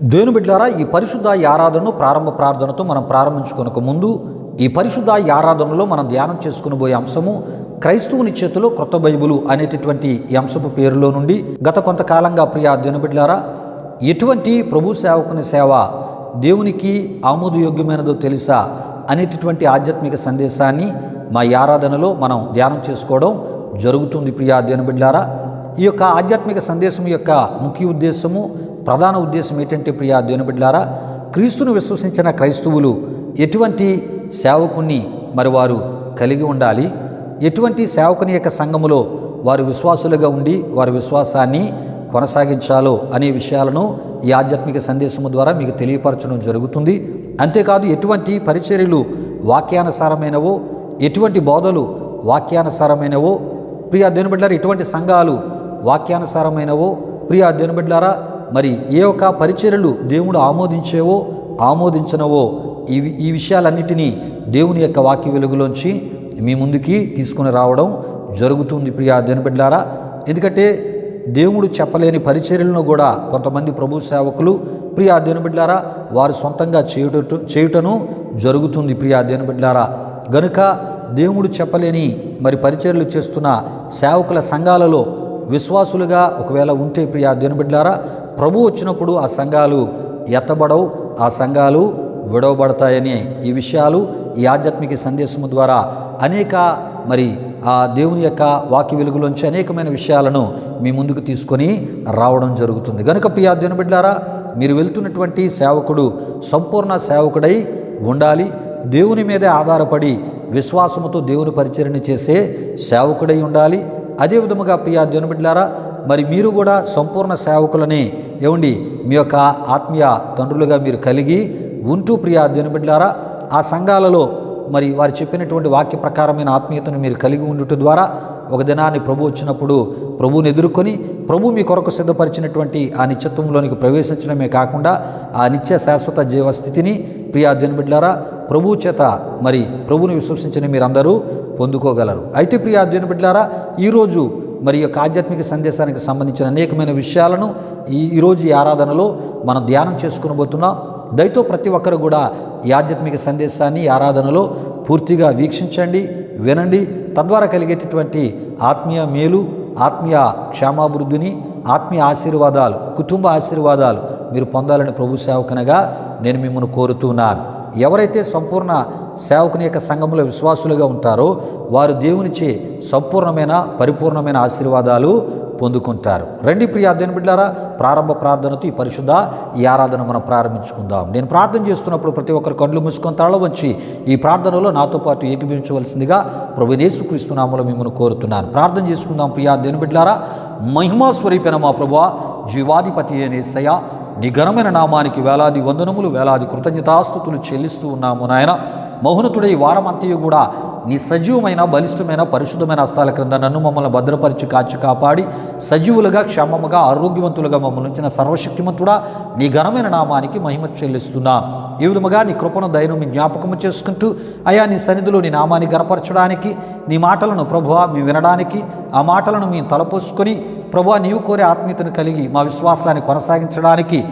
దేవుని బిడ్డలారా, ఈ పరిశుద్ధ ఆరాధనను ప్రారంభ ప్రార్థనతో మనం ప్రారంభించుకొనక ముందు ఈ పరిశుద్ధ ఆరాధనలో మనం ధ్యానం చేసుకునబోయే అంశము క్రైస్తవుని చేతిలో క్రొత్త బైబిలు అనేటటువంటి ఈ అంశపు పేరులో నుండి గత కొంతకాలంగా ప్రియ దేవుని బిడ్డలారా, ఎటువంటి ప్రభు సేవకుని సేవ దేవునికి ఆమోదయోగ్యమైనదో తెలుసా అనేటటువంటి ఆధ్యాత్మిక సందేశాన్ని మా ఆరాధనలో మనం ధ్యానం చేసుకోవడం జరుగుతుంది. ప్రియ దేవుని బిడ్డలారా, ఈ యొక్క ఆధ్యాత్మిక సందేశం యొక్క ముఖ్య ఉద్దేశము, ప్రధాన ఉద్దేశం ఏంటంటే ప్రియ దేవుని బిడ్డలారా, క్రీస్తును విశ్వసించిన క్రైస్తవులు ఎటువంటి సేవకుని మరి వారు కలిగి ఉండాలి, ఎటువంటి సేవకుని యొక్క సంఘములో వారు విశ్వాసులుగా ఉండి వారి విశ్వాసాన్ని కొనసాగించాలో అనే విషయాలను ఈ ఆధ్యాత్మిక సందేశము ద్వారా మీకు తెలియపరచడం జరుగుతుంది. అంతేకాదు ఎటువంటి పరిచర్యలు వాక్యానుసారమైనవో, ఎటువంటి బోధలు వాక్యానుసారమైనవో, ప్రియ దేవుని బిడ్డలారా, ఎటువంటి సంఘాలు వాక్యానుసారమైనవో, ప్రియ దేవుని బిడ్డలారా, మరి ఏ ఒక్క పరిచర్యలు దేవుడు ఆమోదించేవో ఆమోదించనవో ఈ విషయాలన్నిటినీ దేవుని యొక్క వాక్య వెలుగులోంచి మీ ముందుకి తీసుకుని రావడం జరుగుతుంది. ప్రియ దేవుని బిడ్డలారా, ఎందుకంటే దేవుడు చెప్పలేని పరిచర్యలను కూడా కొంతమంది ప్రభు సేవకులు ప్రియ దేవుని బిడ్డలారా వారు సొంతంగా చేయుటను జరుగుతుంది. ప్రియ దేవుని బిడ్డలారా, గనుక దేవుడు చెప్పలేని మరి పరిచర్యలు చేస్తున్న సేవకుల సంఘాలలో విశ్వాసులుగా ఒకవేళ ఉంటే ప్రియ దేవుని బిడ్డలారా, ప్రభు వచ్చినప్పుడు ఆ సంఘాలు ఎత్తబడవు, ఆ సంఘాలు విడవబడతాయని ఈ విషయాలు ఈ ఆధ్యాత్మిక సందేశము ద్వారా అనేక మరి ఆ దేవుని యొక్క వాక్య వెలుగులోంచి అనేకమైన విషయాలను మీ ముందుకు తీసుకొని రావడం జరుగుతుంది. కనుక ప్రియ దేవుని బిడ్డలారా, మీరు వెళ్తున్నటువంటి సేవకుడు సంపూర్ణ సేవకుడై ఉండాలి. దేవుని మీదే ఆధారపడి విశ్వాసముతో దేవుని పరిచర్యను చేసే సేవకుడై ఉండాలి. అదే విధముగా ప్రియ దేవుని బిడ్డలారా, మరి మీరు కూడా సంపూర్ణ సేవకులనే ఏమండి మీ యొక్క ఆత్మీయ తండ్రులుగా మీరు కలిగి ఉంటూ ప్రియ దేవుని బిడ్డలారా, ఆ సంఘాలలో మరి వారు చెప్పినటువంటి వాక్య ప్రకారమైన ఆత్మీయతను మీరు కలిగి ఉండుట ద్వారా ఒక దినాన్ని ప్రభు వచ్చినప్పుడు ప్రభువుని ఎదుర్కొని ప్రభు మీ కొరకు సిద్ధపరిచినటువంటి ఆ నిత్యత్వంలోనికి ప్రవేశించడమే కాకుండా ఆ నిత్య శాశ్వత జీవస్థితిని ప్రియ దేవుని బిడ్డలారా ప్రభువు చేత మరి ప్రభువుని విశ్వసించిన మీరందరూ పొందుకోగలరు. అయితే ప్రియ దేవుని బిడ్డలారా, ఈరోజు మరి యొక్క ఆధ్యాత్మిక సందేశానికి సంబంధించిన అనేకమైన విషయాలను ఈరోజు ఈ ఆరాధనలో మనం ధ్యానం చేసుకునబోతున్నాం. దయతో ప్రతి ఒక్కరు కూడా ఈ ఆధ్యాత్మిక సందేశాన్ని ఆరాధనలో పూర్తిగా వీక్షించండి, వినండి. తద్వారా కలిగేటటువంటి ఆత్మీయ మేలు, ఆత్మీయ క్షేమాభివృద్ధిని, ఆత్మీయ ఆశీర్వాదాలు, కుటుంబ ఆశీర్వాదాలు మీరు పొందాలని ప్రభు సేవకునిగా నేను మిమ్మల్ని కోరుతున్నాను. ఎవరైతే సంపూర్ణ సేవకుని యొక్క సంఘంలో విశ్వాసులుగా ఉంటారో వారు దేవునిచే సంపూర్ణమైన పరిపూర్ణమైన ఆశీర్వాదాలు పొందుకుంటారు. రండి ప్రియ దేవుని బిడ్డలారా, ప్రారంభ ప్రార్థనతో ఈ పరిశుద్ధ ఈ ఆరాధన మనం ప్రారంభించుకుందాం. నేను ప్రార్థన చేస్తున్నప్పుడు ప్రతి ఒక్కరు కళ్ళు మూసుకొని తల వంచి ఈ ప్రార్థనలో నాతో పాటు ఏకీభవించవలసిందిగా ప్రభువైన యేసుక్రీస్తు నామములో మిమ్మల్ని కోరుతున్నాను. ప్రార్థన చేసుకుందాం. ప్రియ దేవుని బిడ్డలారా, మహిమా స్వరూపైన మా ప్రభువా, జీవాధిపతి అయిన యేసయ్యా, నీ ఘనమైన నామానికి వేలాది వందనములు, వేలాది కృతజ్ఞతాస్తుతులు చెల్లిస్తూ ఉన్నాము నాయన. మౌనతుడై వారమంతయు కూడా నీ సజీవమైన బలిష్టమైన పరిశుద్ధమైన హస్తాల క్రింద నన్ను మమ్మల్ని భద్రపరిచి కాచి కాపాడి సజీవులుగా క్షేమముగా ఆరోగ్యవంతులుగా మమ్మల్ని ఉంచిన సర్వశక్తిమంతుడా నీ ఘనమైన నామానికి మహిమ చెల్లిస్తున్నా. ఈ విధముగా నీ కృపను దయను మీ జ్ఞాపకము చేసుకుంటూ అయా నీ సన్నిధిలో నీ నామాన్ని గనపరచడానికి, నీ మాటలను ప్రభువా మేము వినడానికి, ఆ మాటలను మేము తలపోసుకొని ప్రభువా నీవు కోరే ఆత్మీయతను కలిగి మా విశ్వాసాన్ని కొనసాగించడానికి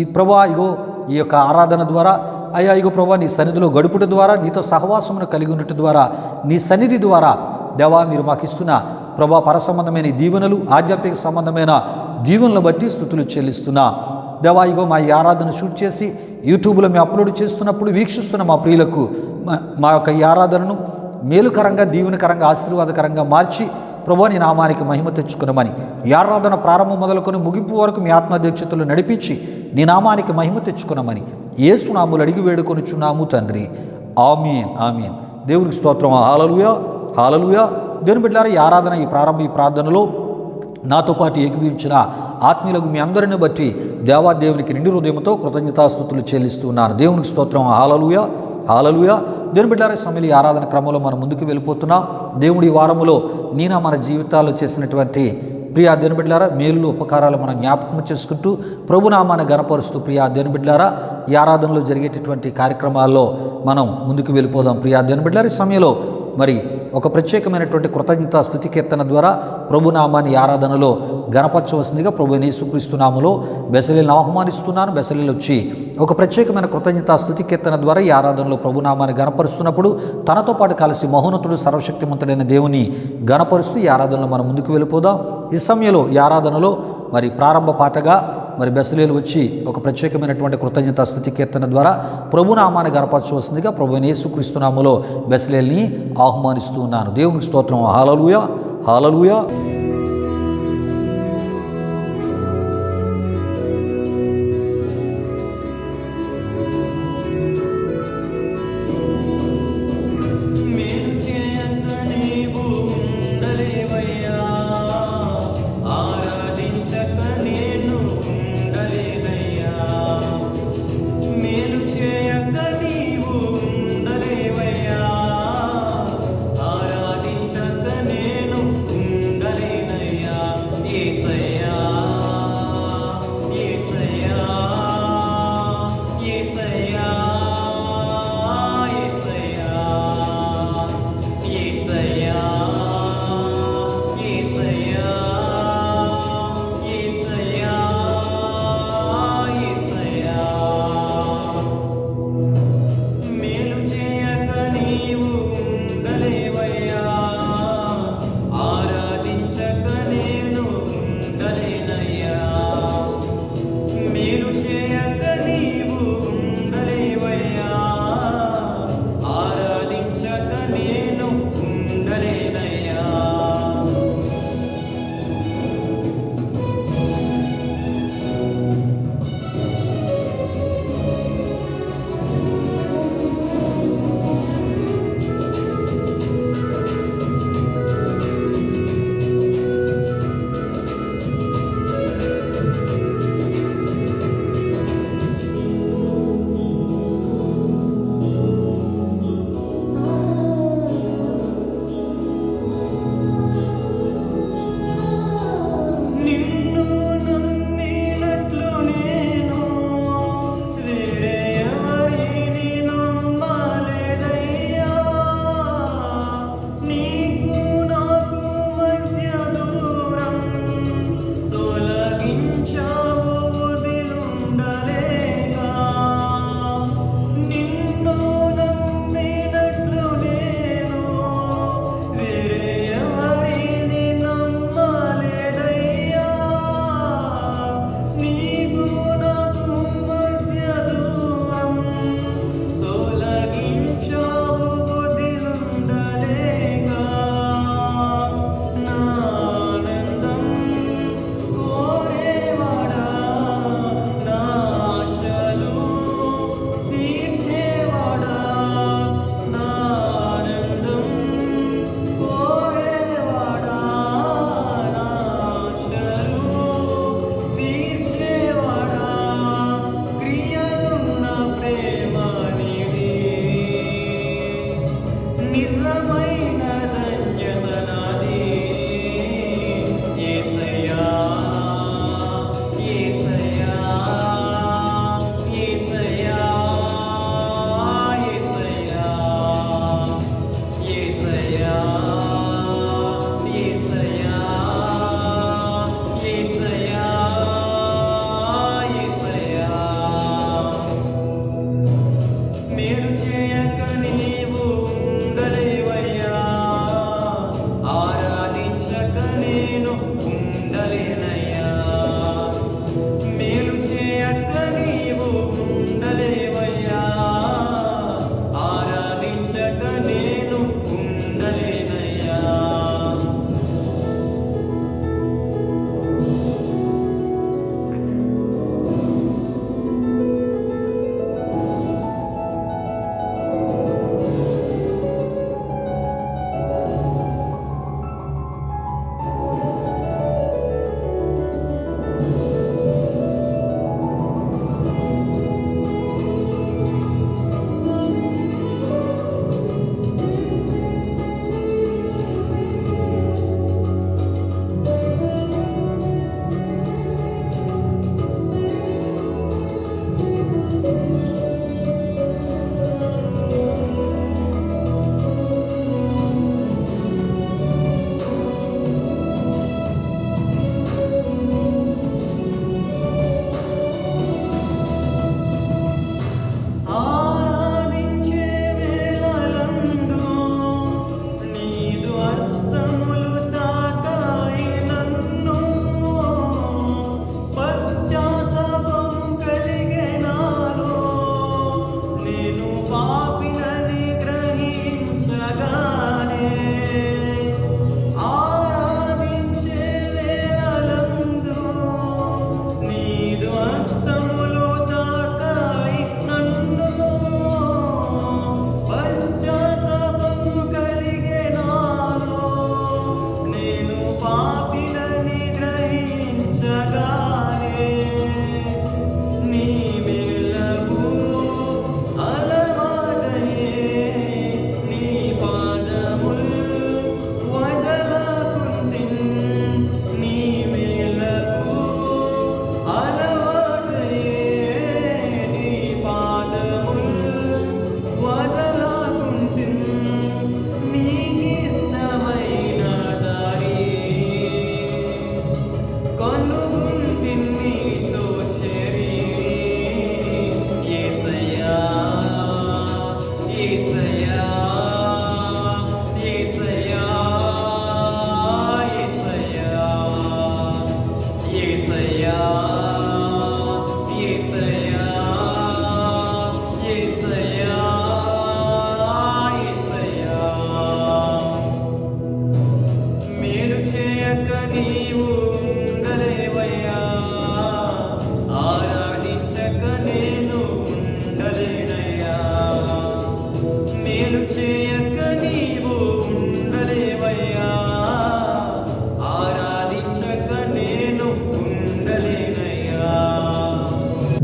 ఈ ప్రభువా ఇగో ఈ యొక్క ఆరాధన ద్వారా అయ్యా ఇగో ప్రభా నీ సన్నిధిలో గడుపుట ద్వారా, నీతో సహవాసమును కలిగి ఉండటం ద్వారా, నీ సన్నిధి ద్వారా దేవా మీరు మాకు ఇస్తున్న ప్రభా పరసంబంధమైన దీవెనలు, ఆధ్యాత్మిక సంబంధమైన దీవెనలు బట్టి స్తుతులు చెల్లిస్తున్నా. దేవా ఇగో మా ఈ ఆరాధన షూట్ చేసి యూట్యూబ్లో మేము అప్లోడ్ చేస్తున్నప్పుడు వీక్షిస్తున్న మా ప్రియులకు మా యొక్క ఈ ఆరాధనను మేలుకరంగా, దీవెనకరంగా, ఆశీర్వాదకరంగా మార్చి ప్రభువా నీ నామానికి మహిమ తెచ్చుకునమని, ఈ ఆరాధన ప్రారంభం మొదలుకొని ముగింపు వరకు మీ ఆత్మాధ్యక్షతలు నడిపించి నీ నామానికి మహిమ తెచ్చుకునమని యేసు నామములో అడిగి వేడుకొనుచున్నాము తండ్రి. ఆమేన్, ఆమేన్. దేవునికి స్తోత్రం. హల్లెలూయా, హల్లెలూయా. దేవుని బిడ్డలారా, ఈ ఆరాధన ఈ ప్రార్థనలో నాతో పాటు ఏకీభవించిన ఆత్మీయులకు మీ అందరిని బట్టి దేవాదేవునికి నిండు హృదయంతో కృతజ్ఞతాస్తుతులు చెల్లిస్తున్నాను. దేవునికి స్తోత్రం. హల్లెలూయా, హల్లెలూయా. దేవుని బిడ్డలారా, సమయంలో ఈ ఆరాధన క్రమంలో మనం ముందుకు వెళ్ళిపోతున్నాం. దేవుడి వారములో నీనా మన జీవితాల్లో చేసినటువంటి ప్రియా దేవుని బిడ్డలారా మేలు ఉపకారాలు మనం జ్ఞాపకం చేసుకుంటూ ప్రభునామాన్ని గణపరుస్తూ ప్రియా దేవుని బిడ్డలారా ఈ ఆరాధనలో జరిగేటటువంటి కార్యక్రమాల్లో మనం ముందుకు వెళ్ళిపోదాం. ప్రియా దేవుని బిడ్డలారా, ఈ సమయంలో మరి ఒక ప్రత్యేకమైనటువంటి కృతజ్ఞతా స్తుతి కీర్తన ద్వారా ప్రభునామాన్ని ఆరాధనలో గణపరచవలసిందిగా ప్రభు యేసుక్రీస్తు నామములో బెసలేలను ఆహ్వానిస్తున్నాను. బెసలేలు వచ్చి ఒక ప్రత్యేకమైన కృతజ్ఞతా స్తుతి కీర్తన ద్వారా ఈ ఆరాధనలో ప్రభునామాన్ని గణపరుస్తున్నప్పుడు తనతో పాటు కలిసి మహోన్నతుడు సర్వశక్తిమంతుడైన దేవుని గణపరుస్తూ ఈ ఆరాధనలో మనం ముందుకు వెళ్ళిపోదాం. ఈ సమయంలో ఈ ఆరాధనలో మరి ప్రారంభ పాటగా మరి బెసలేలు వచ్చి ఒక ప్రత్యేకమైనటువంటి కృతజ్ఞతా స్తుతి కీర్తన ద్వారా ప్రభునామాన్ని గణపరచవలసిందిగా ప్రభు యేసుక్రీస్తు నామములో బెసలేల్ని ఆహ్వానిస్తూ ఉన్నాను. దేవునికి స్తోత్రం. హల్లెలూయా, హల్లెలూయా. నేను ఉండలే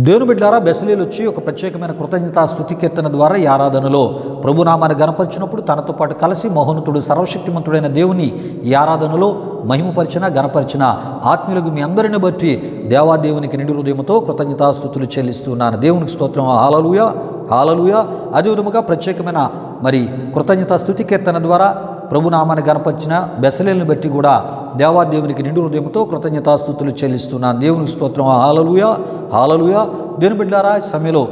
దేవుని బిడ్డలారా, బెసలేలు వచ్చి ఒక ప్రత్యేకమైన కృతజ్ఞతా స్తుతి కీర్తన ద్వారా ఈ ఆరాధనలో ప్రభునామాన్ని గణపరిచినప్పుడు తనతో పాటు కలిసి మహోన్నతుడు సర్వశక్తిమంతుడైన దేవుని ఈ ఆరాధనలో మహిమపరిచిన గణపరిచిన ఆత్మీయులకు మీ అందరిని బట్టి దేవాదేవునికి నిండు హృదయంతో కృతజ్ఞతాస్తుతులు చెల్లిస్తున్నాను. దేవునికి స్తోత్రం. హల్లెలూయా, హల్లెలూయా. అదే విధముగా ప్రత్యేకమైన కృతజ్ఞతా స్తుతి కీర్తన ద్వారా ప్రభునామాన్ని గణపరిచిన బెసలేలను బట్టి కూడా దేవాదేవునికి నిండు హృదయంతో కృతజ్ఞతాస్తుతులు చెల్లిస్తున్నాను. దేవునికి స్తోత్రం. హల్లెలూయా, హల్లెలూయా. దేవుని బిడ్డలారా, ఈ సమయంలో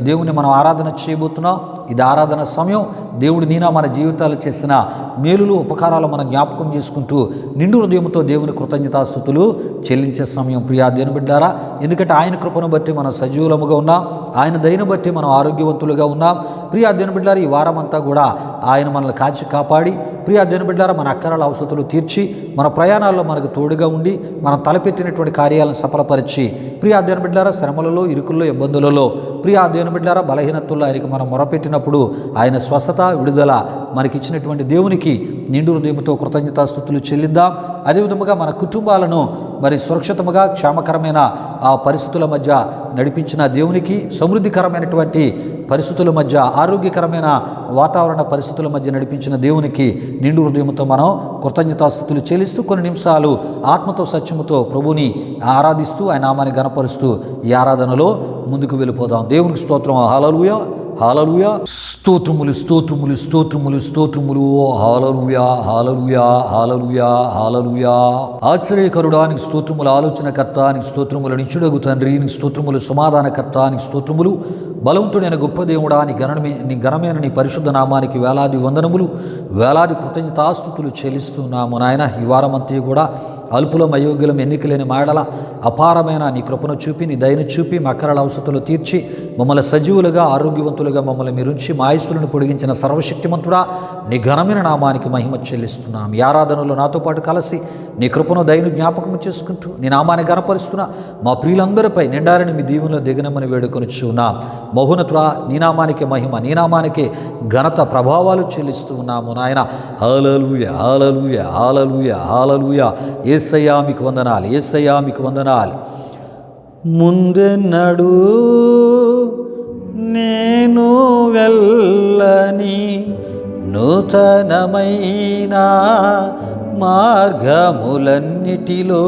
దేవుని మనం ఆరాధన చేయబోతున్నాం. ఇది ఆరాధన సమయం. దేవుడు నీనా మన జీవితాలు చేసిన మేలులు ఉపకారాలు మనం జ్ఞాపకం చేసుకుంటూ నిండు హృదయంతో దేవుని కృతజ్ఞతాస్తుతులు చెల్లించే సమయం. ప్రియా దేవుని బిడ్డలారా, ఎందుకంటే ఆయన కృపను బట్టి మనం సజీవులముగా ఉన్నాం, ఆయన దయను బట్టి మనం ఆరోగ్యవంతులుగా ఉన్నాం. ప్రియా దేవుని బిడ్డలారా, ఈ వారం అంతా కూడా ఆయన మనల్ని కాచి కాపాడి, ప్రియా దేవుని బిడ్డలారా, మన అక్కరాల అవసరతలు తీర్చి, మన ప్రయాణాల్లో మనకు తోడుగా ఉండి, మనం తలపెట్టినటువంటి కార్యాలను సఫలపరిచి, ప్రియా దేవుని బిడ్డలారా, శ్రమలలో, ఇరుకుల్లో, ఇబ్బందులలో, ప్రియా దేవుని బిడ్డలారా, బలహీనతల్లో ఆయనకు మనం మొరపెట్టినప్పుడు ఆయన స్వస్థత, విడుదల మనకిచ్చినటువంటి దేవునికి నిండు హృదయంతో కృతజ్ఞతాస్తుతులు చెల్లిద్దాం. అదేవిధముగా మన కుటుంబాలను సురక్షితముగా క్షేమకరమైన ఆ పరిస్థితుల మధ్య నడిపించిన దేవునికి, సమృద్ధికరమైనటువంటి పరిస్థితుల మధ్య, ఆరోగ్యకరమైన వాతావరణ పరిస్థితుల మధ్య నడిపించిన దేవునికి నిండు హృదయంతో మనం కృతజ్ఞతాస్తుతులు చెల్లిస్తూ కొన్ని నిమిషాలు ఆత్మతో సత్యముతో ప్రభుని ఆరాధిస్తూ ఆయన నామాన్ని గణపరుస్తూ ఈ ఆరాధనలో ముందుకు వెళ్ళిపోదాం. దేవునికి స్తోత్రం. హల్లెలూయా, హల్లెలూయా. స్తోత్రములు, స్తోత్రములు, స్తోత్రములు, స్తోత్రములు. హల్లెలూయా, హల్లెలూయా, హల్లెలూయా, హల్లెలూయా. ఆశ్చర్యకరుడా నీకు స్తోత్రములు, ఆలోచనకర్త నీకు స్తోత్రములు, నిత్యుడగు తండ్రి నీకు స్తోత్రములు, సమాధానకర్త నీకు స్తోత్రములు, బలవంతుడైన గొప్ప దేవుడా నీ ఘనమైన నీ పరిశుద్ధ నామానికి వేలాది వందనములు, వేలాది కృతజ్ఞతాస్తుతులు చెల్లిస్తున్నాము నాయన. ఈ వారమంతా కూడా అల్పులం, అయోగ్యులం, ఎన్నికలేని మాడల అపారమైన నీ కృపను చూపి, నీ దయను చూపి, మా అక్కరాల అవసరతలు తీర్చి, మమ్మల్ని సజీవులుగా, ఆరోగ్యవంతులుగా మమ్మల్ని మీరుంచి మా ఆయుస్సులను పొడిగించిన సర్వశక్తిమంతుడా నీ ఘనమైన నామానికి మహిమ చెల్లిస్తున్నాం. ఈ ఆరాధనలో నాతో పాటు కలిసి నీ కృపను, దయను జ్ఞాపకం చేసుకుంటూ నీ నామాన్ని గణపరుస్తున్నా మా ప్రియులందరిపై నిండారని మీ దీవుల్లో దిగనమని వేడుకొనిచున్నాం. మహోన్నతుడా, నీ నామానికి మహిమ, నీ నామానికి ఘనత, ప్రభావాలు చెల్లిస్తూ ఉన్నాము నాయన. హల్లెలూయా, హల్లెలూయా, హల్లెలూయా, హల్లెలూయా. యేసయ్యా మీకు వందనాలు, యేసయ్యా మీకు వందనాలు. ముందెన్నడూ నేను వెళ్ళని నూతనమైన మార్గములన్నిటిలో,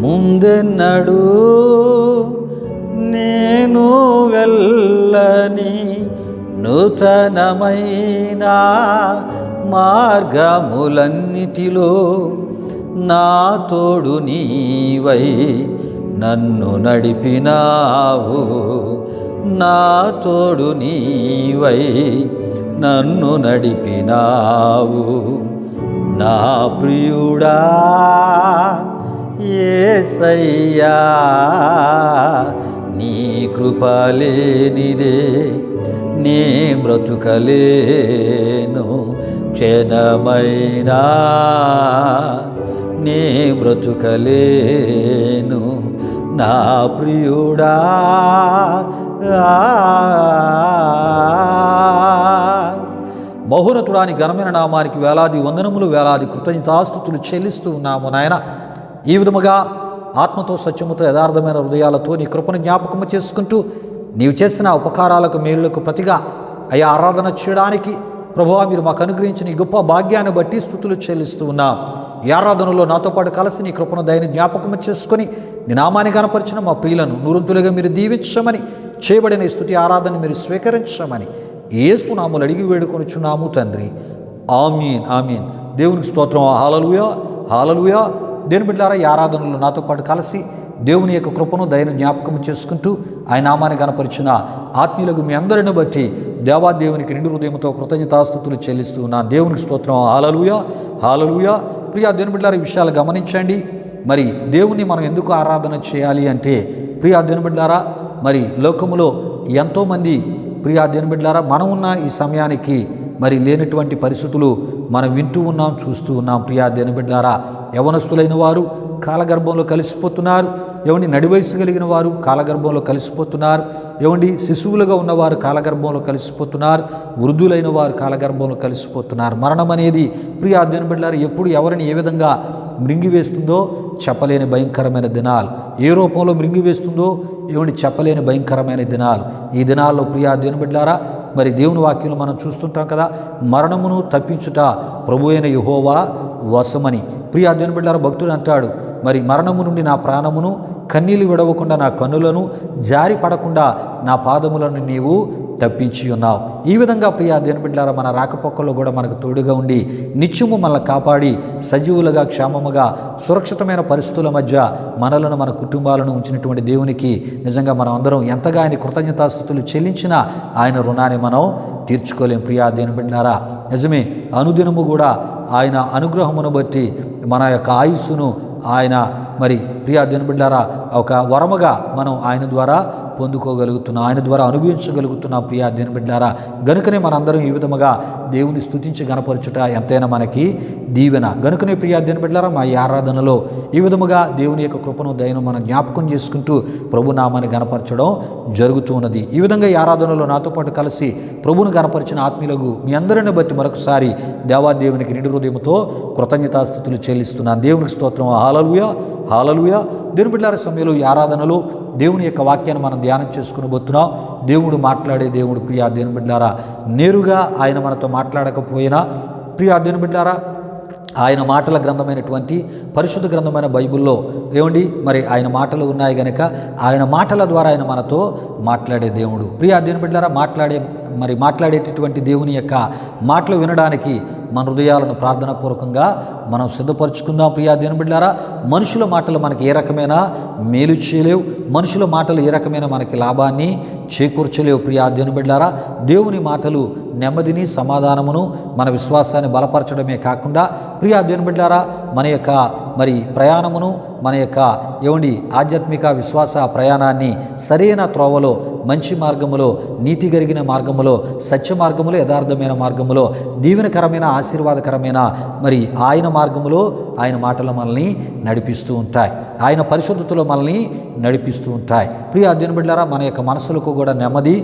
ముందెన్నడూ నేను వెళ్ళని నూతనమైన మార్గములన్నిటిలో నా తోడు నీవై నన్ను నడిపినావు, నా తోడు నీవై నన్ను నడిపినావు. నా ప్రియుడా యేసయ్యా, నీ కృపలేనిదే నీ బ్రతుకలేను, క్షణమైనా నీ బ్రతుకలేను. నా ప్రియుడా మహోన్నతుడాని ఘనమైన నామానికి వేలాది వందనములు, వేలాది కృతజ్ఞతాస్తుతులు చెల్లిస్తూ ఉన్నాము నాయన. ఈ విధముగా ఆత్మతో, సత్యముతో, యథార్థమైన హృదయాలతో నీ కృపను జ్ఞాపకము చేసుకుంటూ నీవు చేసిన ఉపకారాలకు, మేలులకు ప్రతిగా అయ్యా ఆరాధన చేయడానికి ప్రభువా మీరు మాకు అనుగ్రహించిన ఈ గొప్ప భాగ్యాన్ని బట్టి స్తుతులు చెల్లిస్తూ ఉన్నాం. ఈ ఆరాధనలో నాతో పాటు కలిసి నీ కృపను, దయని జ్ఞాపకము చేసుకొని నీ నామాన్ని కనపరిచిన మా ప్రియులను నూరంతులుగా మీరు దీవించమని, చేయబడిన ఈ స్తుతి ఆరాధన మీరు స్వీకరించమని యేసు నామములో అడిగి వేడుకొనుచున్నాము తండ్రి. ఆమీన్, ఆమీన్. దేవునికి స్తోత్రం. హల్లెలూయా, హల్లెలూయా. దేవుని బిడ్డలారా, ఈ ఆరాధనలో నాతో పాటు కలిసి దేవుని యొక్క కృపను, దయను జ్ఞాపకం చేసుకుంటూ ఆయన నామాన్ని కనపరిచిన ఆత్మీయులకు మీ అందరిని బట్టి దేవాదేవునికి నిండు హృదయంతో కృతజ్ఞతాస్తుతులు చెల్లిస్తూ ఉన్నాను. దేవునికి స్తోత్రం. హల్లెలూయా, హల్లెలూయా. ప్రియా దేవుని బిడ్డలారా, ఈ విషయాలు గమనించండి. దేవుని మనం ఎందుకు ఆరాధన చేయాలి అంటే, ప్రియా దేవుని బిడ్డలారా, లోకములో ఎంతోమంది ప్రియా దేవుని బిడ్డలారా మనం ఉన్న ఈ సమయానికి లేనటువంటి పరిస్థితులు మనం వింటూ ఉన్నాం, చూస్తూ ఉన్నాం. ప్రియా దేవుని బిడ్డలారా, యవనస్తులైన వారు కాలగర్భంలో కలిసిపోతున్నారు. ఏమండి, నడి వయసు కలిగిన వారు కాలగర్భంలో కలిసిపోతున్నారు. ఏమండి, శిశువులుగా ఉన్నవారు కాలగర్భంలో కలిసిపోతున్నారు. వృద్ధులైన వారు కాలగర్భంలో కలిసిపోతున్నారు. మరణం అనేది ప్రియా దేవుని బిడ్డలారా ఎప్పుడు ఎవరిని ఏ విధంగా మృంగివేస్తుందో చెప్పలేని భయంకరమైన దినాలు, ఏ రూపంలో మృంగివేస్తుందో ఏమిటి చెప్పలేని భయంకరమైన దినాలు. ఈ దినాల్లో ప్రియా దేవుని బిడ్డలారా, మరి దేవుని వాక్యంలో మనం చూస్తుంటాం కదా, మరణమును తప్పించుట ప్రభు అయిన యెహోవా వశమని. ప్రియా దేవుని బిడ్డలారా, భక్తుడు అంటాడు, మరి మరణము నుండి నా ప్రాణమును, కన్నీళ్లు విడవకుండా నా కన్నులను, జారి పడకుండా నా పాదములను నీవు తప్పించి ఉన్నావు. ఈ విధంగా ప్రియా దేవుని బిడ్డలారా, మన రాకపోకల్లో కూడా మనకు తోడుగా ఉండి నిత్యము మనల్ని కాపాడి సజీవులుగా, క్షేమముగా, సురక్షితమైన పరిస్థితుల మధ్య మనలను, మన కుటుంబాలను ఉంచినటువంటి దేవునికి నిజంగా మనం అందరం ఎంతగా ఆయన కృతజ్ఞతాస్తుతులు చెల్లించినా ఆయన రుణాన్ని మనం తీర్చుకోలేం. ప్రియా దేవుని బిడ్డలారా, నిజమే, అనుదినము కూడా ఆయన అనుగ్రహమును బట్టి మన యొక్క ఆయుస్సును ఆయన మరి ప్రియా దేవుని బిడ్డలారా ఒక వరముగా మనం ఆయన ద్వారా పొందుకోగలుగుతున్నాం, ఆయన ద్వారా అనుభవించగలుగుతున్నాం. ప్రియా దేవుని బిడ్డలారా, గనుకనే మనందరం ఈ విధముగా దేవుని స్తుతించి గణపరచుట ఎంతైనా మనకి దీవెన. గనుకనే ప్రియా దేవుని బిడ్డలారా, మా ఈ ఆరాధనలో ఈ విధముగా దేవుని యొక్క కృపను, దయను మనం జ్ఞాపకం చేసుకుంటూ ప్రభు నామాన్ని గణపరచడం జరుగుతూ ఉన్నది. ఈ విధంగా ఈ ఆరాధనలో నాతో పాటు కలిసి ప్రభువును గణపరిచిన ఆత్మీయులకు మీ అందరిని బట్టి మరొకసారి దేవాదేవునికి నిండు హృదయంతో కృతజ్ఞతాస్తుతులు చెల్లిస్తున్నాను. దేవునికి స్తోత్రం. హల్లెలూయా, హల్లెలూయా. దేవుని బిడ్డలారా, సమయంలో ఈ ఆరాధనలో దేవుని యొక్క వాక్యాన్ని మనం ధ్యానం చేసుకుని పోతున్నాం. దేవుడు మాట్లాడే దేవుడు. ప్రియా దేవుని బిడ్డలారా, నేరుగా ఆయన మనతో మాట్లాడకపోయినా ప్రియా దేవుని బిడ్డలారా, ఆయన మాటల గ్రంథమైనటువంటి పరిశుద్ధ గ్రంథమైన బైబిల్లో ఏమండి మరి ఆయన మాటలు ఉన్నాయి కనుక ఆయన మాటల ద్వారా ఆయన మనతో మాట్లాడే దేవుడు. ప్రియా దేవుని బిడ్డలారా, మాట్లాడేటటువంటి దేవుని యొక్క మాటలు వినడానికి మన హృదయాలను ప్రార్థనాపూర్వకంగా మనం సిద్ధపరచుకుందాం. ప్రియా దేవుని బిడ్డలారా, మనుషుల మాటలు మనకి ఏ రకమైన మేలు చేయలేవు, మనుషుల మాటలు ఏ రకమైన మనకి లాభాన్ని చేకూర్చలేవు. ప్రియా దేవుని బిడ్డలారా, దేవుని మాటలు నెమ్మదిని, సమాధానమును, మన విశ్వాసాన్ని బలపరచడమే కాకుండా ప్రియా దేవుని బిడ్డలారా, మన యొక్క మరి ప్రయాణమును, మన యొక్క ఆధ్యాత్మిక విశ్వాస ప్రయాణాన్ని సరైన త్రోవలో, మంచి మార్గములో, నీతి కలిగిన మార్గములో, సత్య మార్గములో, యథార్థమైన మార్గములో, దీవెనకరమైన, ఆశీర్వాదకరమైన మరి ఆయన మార్గములో ఆయన మాటలు మనల్ని నడిపిస్తూ ఉంటాయి. ఆయన పరిశుద్ధతలో మనల్ని నడిపిస్తూ ఉంటాయి. ప్రియా దేవుని బిడ్డలారా, మన యొక్క మనసులకు కూడా నెమ్మది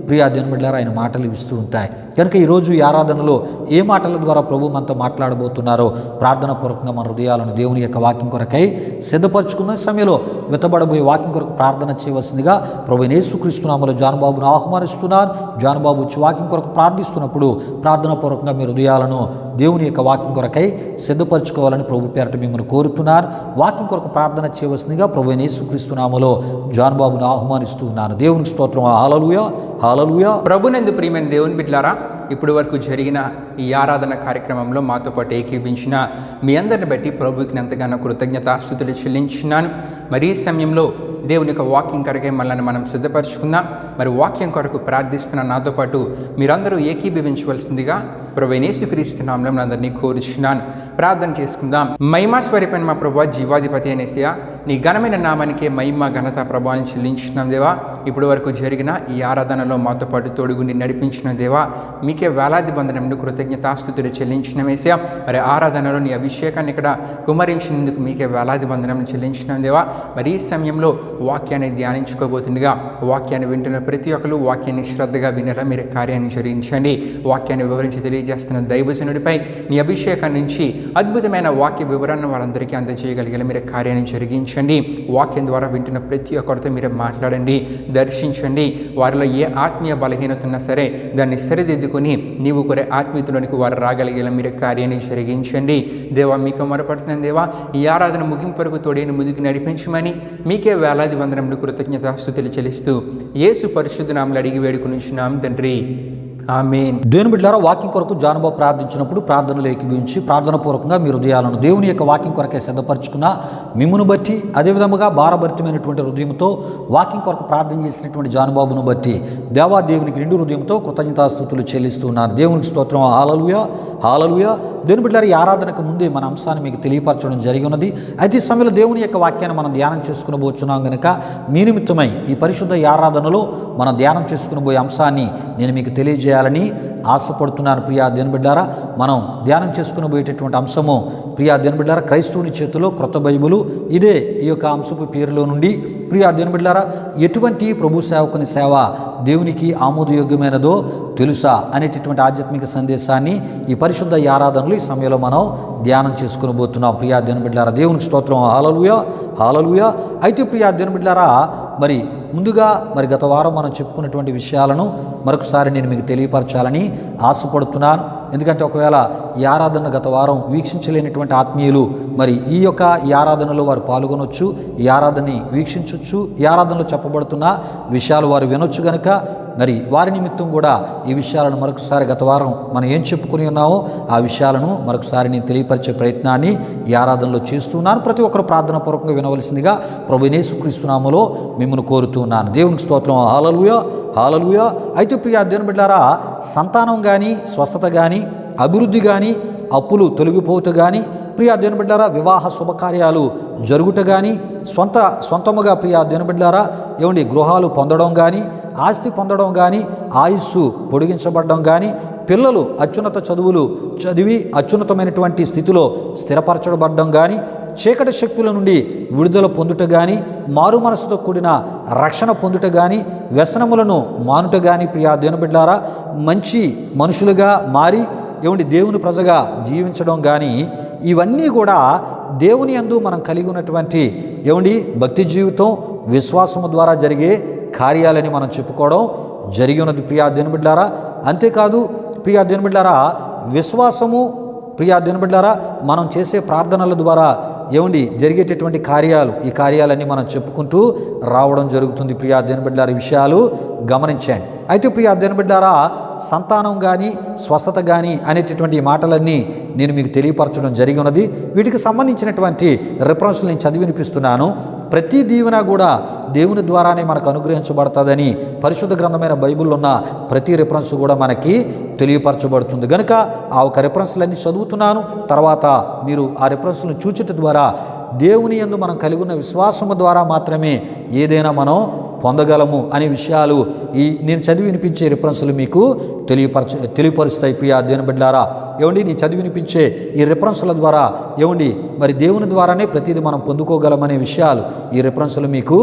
ప్రియా దేవుని బిడ్డలారా ఆయన మాటలు ఇస్తూ ఉంటాయి. కనుక ఈరోజు ఈ ఆరాధనలో ఏ మాటల ద్వారా ప్రభు మనతో మాట్లాడబోతున్నారో ప్రార్థనాపూర్వకంగా మన హృదయాలను దేవుని యొక్క వాక్యం కొరకై సిద్ధపరచుకున్న సమయంలో విత్తబడబోయే వాక్యం కొరకు ప్రార్థన చేయవలసిందిగా ప్రభు యేసుక్రీస్తు నామములో జానబాబును ఆహ్వానిస్తున్నాను. జానబాబు వచ్చి వాక్యం కొరకు ప్రార్థిస్తున్నప్పుడు ప్రార్థనాపూర్వకంగా మీ హృదయాలను దేవుని యొక్క వాక్యం కొరకై సిద్ధపరచుకోవాలని ప్రభు పేరట మిమ్మల్ని కోరుతున్నాను. వాక్యం కొరకు ప్రార్థన చేయవలసిందిగా ప్రభు యేసుక్రీస్తు నామములో జానబాబును ఆహ్వానిస్తూ ఉన్నాను. దేవునికి స్తోత్రం. హల్లెలూయా, హల్లెలూయా. ప్రభునందు ప్రియమైన దేవుని బిడ్డలారా, ఇప్పుడు వరకు జరిగిన ఈ ఆరాధన కార్యక్రమంలో మాతో పాటు ఏకీభించిన మీ అందరిని బట్టి ప్రభుకి ఎంతగానో కృతజ్ఞతాస్తుతులు చెల్లించున్నాను. మరి ఈ సమయంలో దేవుని యొక్క వాక్యం కొరకే మనల్ని మనం సిద్ధపరచుకుందాం. మరి వాక్యం కొరకు ప్రార్థిస్తున్న నాతో పాటు మీరందరూ ఏకీభవించవలసిందిగా ప్రభువైన యేసుక్రీస్తు నామములో అందరినీ కోరుచున్నాను. ప్రార్థన చేసుకుందాం. మహిమా స్వరూపైన మా ప్రభువా, జీవాధిపతి అయిన యేసయ్యా, నీ ఘనమైన నామానికే మహిమ, ఘనత, ప్రభావాన్ని చెల్లించున్నాం దేవా. ఇప్పుడు వరకు జరిగిన ఈ ఆరాధనలో మాతో పాటు తోడుగుండి నడిపించిన దేవా, మీకే వేలాది వందనములు కృతజ్ఞతాస్తుతులు చెల్లించిన యేసయ్యా. మరి ఆరాధనలో నీ అభిషేకాన్ని ఇక్కడ కుమరించినందుకు మీకే వేలాది వందనములు చెల్లించిన దేవా. మరి ఈ సమయంలో వాక్యాన్ని ధ్యానించుకోబోతుండగా వాక్యాన్ని వింటున్న ప్రతి ఒక్కరు వాక్యాన్ని శ్రద్ధగా వినేలా మీరు కార్యాన్ని జరిగించండి. వాక్యాన్ని వివరించి తెలియజేస్తున్న దైవజనుడిపై నీ అభిషేకాన్ని నుంచి అద్భుతమైన వాక్య వివరాన్ని వారందరికీ అందజేయగలిగేలా మీరు కార్యాన్ని జరిగించండి. వాక్యం ద్వారా వింటున్న ప్రతి ఒక్కరితో మీరు మాట్లాడండి, దర్శించండి. వారిలో ఏ ఆత్మీయ బలహీనత ఉన్నా సరే దాన్ని సరిదిద్దుకొని నీవు కోరే ఆత్మీయతలోనికి వారు రాగలిగేలా మీరు కార్యాన్ని జరిగించండి. దేవా, మీకు మొరపడుతున్నాను దేవా, ఈ ఆరాధన ముగింపు వరకు తోడైన ముందుకు నడిపించమని మీకే వేలాది వందనములు కృతజ్ఞతాస్తుతులు చెల్లిస్తూ యేసు పరిశుద్ధ నామములో అడిగి వేడుకొనుచున్నాం తండ్రి, ఆమేన్. దేవుని బిడ్డలారా, వాక్యం కొరకు జానబాబు ప్రార్థించినప్పుడు ప్రార్థనలు ఏకీభవించి ప్రార్థనాపూర్వకంగా మీ హృదయాలను దేవుని యొక్క వాక్యం కొరకే సిద్ధపరచుకున్న మిమ్మును బట్టి, అదేవిధముగా భారభరితమైనటువంటి హృదయంతో వాక్యం కొరకు ప్రార్థన చేసినటువంటి జానబాబును బట్టి దేవాదేవునికి నిండు హృదయంతో కృతజ్ఞతాస్తుతులు చెల్లిస్తున్నాను. దేవునికి స్తోత్రం. హల్లెలూయా, హల్లెలూయా. దేవుని బిడ్డలారా, ఈ ఆరాధనకు ముందే మన అంశాన్ని మీకు తెలియపరచడం జరిగి ఉన్నది. అయితే ఈ సమయంలో దేవుని యొక్క వాక్యాన్ని మనం ధ్యానం చేసుకునబోచున్నాం కనుక మీ నిమిత్తమై ఈ పరిశుద్ధ ఆరాధనలో మనం ధ్యానం చేసుకునబోయే అంశాన్ని నేను మీకు తెలియజేయాలని ఆశపడుతున్నాను. ప్రియా దేవుని బిడ్డలారా, మనం ధ్యానం చేసుకునబోయేటటువంటి అంశము ప్రియా దేవుని బిడ్డలారా, క్రైస్తవుని చేతిలో క్రొత్త బైబిలు. ఇదే ఈ యొక్క అంశపు పేరులో నుండి ప్రియా దేవుని బిడ్డలారా, ఎటువంటి ప్రభు సేవకుని సేవ దేవునికి ఆమోదయోగ్యమైనదో తెలుసా అనేటటువంటి ఆధ్యాత్మిక సందేశాన్ని ఈ పరిశుద్ధ ఆరాధనలు ఈ సమయంలో మనం ధ్యానం చేసుకుని పోతున్నాం. ప్రియా దేవుని బిడ్డలారా, దేవునికి స్తోత్రం. హల్లెలూయా, హల్లెలూయా. అయితే ప్రియా దేవుని బిడ్డలారా, మరి ముందుగా గత వారం మనం చెప్పుకున్నటువంటి విషయాలను మరొకసారి నేను మీకు తెలియపరచాలని ఆశపడుతున్నాను. ఎందుకంటే ఒకవేళ ఈ ఆరాధన గత వారం వీక్షించలేనటువంటి ఆత్మీయులు ఈ యొక్క ఆరాధనలో వారు పాల్గొనవచ్చు, ఈ ఆరాధనని వీక్షించవచ్చు, ఈ ఆరాధనలో చెప్పబడుతున్న విషయాలు వారు వినొచ్చు కనుక వారి నిమిత్తం కూడా ఈ విషయాలను మరొకసారి గత వారం మనం ఏం చెప్పుకుని ఉన్నామో ఆ విషయాలను మరొకసారి నేను తెలియపరిచే ప్రయత్నాన్ని ఈ ఆరాధనలో చేస్తున్నాను. ప్రతి ఒక్కరు ప్రార్థన పూర్వకంగా వినవలసిందిగా ప్రభువైన యేసుక్రీస్తు నామములో మిమ్మల్ని కోరుతున్నాను. దేవునికి స్తోత్రం. హల్లెలూయా, హల్లెలూయా. అయితే ప్రియా దేవుని బిడ్డలారా, సంతానం కానీ, స్వస్థత కానీ, అభివృద్ధి కానీ, అప్పులు తొలగిపోవుట కానీ, ప్రియా దేవుని బిడ్డలారా, వివాహ శుభకార్యాలు జరుగుట కానీ, సొంతముగా ప్రియా దేవుని బిడ్డలారా గృహాలు పొందడం కానీ, ఆస్తి పొందడం కానీ, ఆయుస్సు పొడిగించబడడం కానీ, పిల్లలు అత్యున్నత చదువులు చదివి అత్యున్నతమైనటువంటి స్థితిలో స్థిరపరచబడడం కానీ, చీకటి శక్తుల నుండి విడుదల పొందుట కానీ, మారు మనసుతో కూడిన రక్షణ పొందుట కానీ, వ్యసనములను మానుట కానీ, ప్రియా దేవుని బిడ్డలారా, మంచి మనుషులుగా మారి దేవుని ప్రజగా జీవించడం కానీ, ఇవన్నీ కూడా దేవుని యందు మనం కలిగి ఉన్నటువంటి భక్తి జీవితం, విశ్వాసము ద్వారా జరిగే కార్యాలని మనం చెప్పుకోవడం జరిగి ఉన్నది. ప్రియా దేవుని బిడ్డలారా, అంతేకాదు ప్రియా దేవుని బిడ్డలారా, విశ్వాసము ప్రియా దేవుని బిడ్డలారా, మనం చేసే ప్రార్థనల ద్వారా జరిగేటటువంటి కార్యాలు, ఈ కార్యాలన్నీ మనం చెప్పుకుంటూ రావడం జరుగుతుంది. ప్రియా దేవుని బిడ్డలారా, ఈ విషయాలు గమనించండి. అయితే ప్రియా దేవుని బిడ్డలారా, సంతానం కానీ, స్వస్థత కానీ అనేటటువంటి మాటలన్నీ నేను మీకు తెలియపరచడం జరిగి ఉన్నది. వీటికి సంబంధించినటువంటి రెఫరెన్స్లు నేను చదివి వినిపిస్తున్నాను. ప్రతి దీవెన కూడా దేవుని ద్వారానే మనకు అనుగ్రహించబడుతుందని పరిశుద్ధ గ్రంథమైన బైబిల్లో ఉన్న ప్రతి రెఫరెన్స్ కూడా మనకి తెలియపరచబడుతుంది. కనుక ఆ ఒక రెఫరెన్స్లన్నీ చదువుతున్నాను. తర్వాత మీరు ఆ రెఫరెన్స్లను చూచుట ద్వారా దేవుని యందు మనం కలిగి ఉన్న విశ్వాసము ద్వారా మాత్రమే ఏదైనా మనం పొందగలము అనే విషయాలు నేను చదివి వినిపించే రిఫరెన్స్లు మీకు తెలియపరుస్తాయి. ప్రియా దేవుని బిడ్డలారా, నేను చదివి వినిపించే ఈ రిఫరెన్స్ల ద్వారా దేవుని ద్వారానే ప్రతిదీ మనం పొందుకోగలమనే విషయాలు ఈ రిఫరెన్స్లు మీకు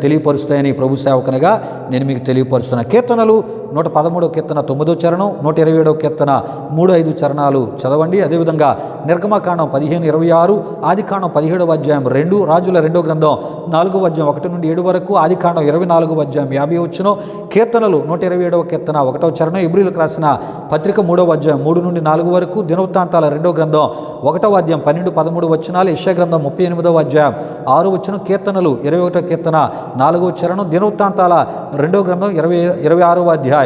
తెలియపరుస్తాయని ప్రభు సేవకునిగా నేను మీకు తెలియపరుస్తున్నా. కీర్తనలు 113వ కీర్తన 9వ చరణం, 127వ కీర్తన 3-5 చరణాలు చదవండి. అదేవిధంగా నిర్గమకాండం 15-26, ఆదికాండం 17వ అధ్యాయం 2, రాజుల 2వ గ్రంథం 4వ అధ్యాయం 1-7 వరకు, ఆదికాండం 24వ అధ్యాయం 50 వచనం, కీర్తనలు 127వ కీర్తన 1వ చరణం, ఇబ్రీయులకు రాసిన పత్రిక 3వ అధ్యాయం 3-4 వరకు, దినవృత్తాంతాల 2వ గ్రంథం 1వ అధ్యాయం 12-13 వచనాలు, యెషయా గ్రంథం 38వ అధ్యాయం 6 వచనం, కీర్తనలు 21వ కీర్తన 4వ చరణం, దినవృత్తాంతాల 2వ గ్రంథం 26వ అధ్యాయం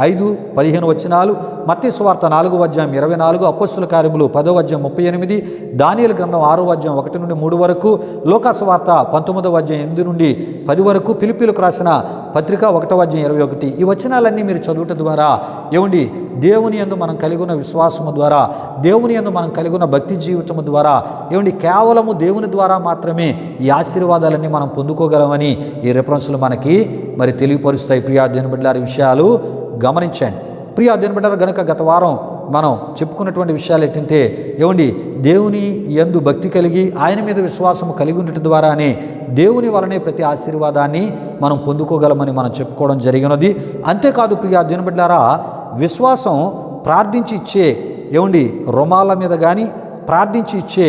5-15 వచనాలు, మత్తయి సువార్త 4వ అధ్యాయం 24, అపొస్తలుల కార్యములు 10వ అధ్యాయం 38, దానియేలు గ్రంథం 6వ అధ్యాయం 1-3 వరకు, లూకా సువార్త 19వ అధ్యాయం 8-10 వరకు, ఫిలిప్పీయులకు రాసిన పత్రిక 1వ అధ్యాయం 21. ఈ వచనాలన్నీ మీరు చదువుట ద్వారా దేవుని యందు మనం కలిగి ఉన్న విశ్వాసము ద్వారా, దేవుని యందు మనం కలిగి ఉన్న భక్తి జీవితము ద్వారా కేవలము దేవుని ద్వారా మాత్రమే ఈ ఆశీర్వాదాలన్నీ మనం పొందుకోగలమని ఈ రెఫరెన్స్లు మనకి తెలియపరుస్తాయి. ప్రియా దేవుని బిడ్డలారా, విషయాలు గమనించండి. ప్రియా దేవుని బిడ్డలారా, గనుక గత వారం మనం చెప్పుకున్నటువంటి విషయాలు ఏంటంటే దేవుని యందు భక్తి కలిగి ఆయన మీద విశ్వాసము కలిగి ఉండటం ద్వారానే దేవుని వలనే ప్రతి ఆశీర్వాదాన్ని మనం పొందుకోగలమని మనం చెప్పుకోవడం జరిగినది. అంతేకాదు ప్రియా దేవుని బిడ్డలారా, విశ్వాసం ప్రార్థించి ఇచ్చే రుమాల మీద కానీ, ప్రార్థించి ఇచ్చే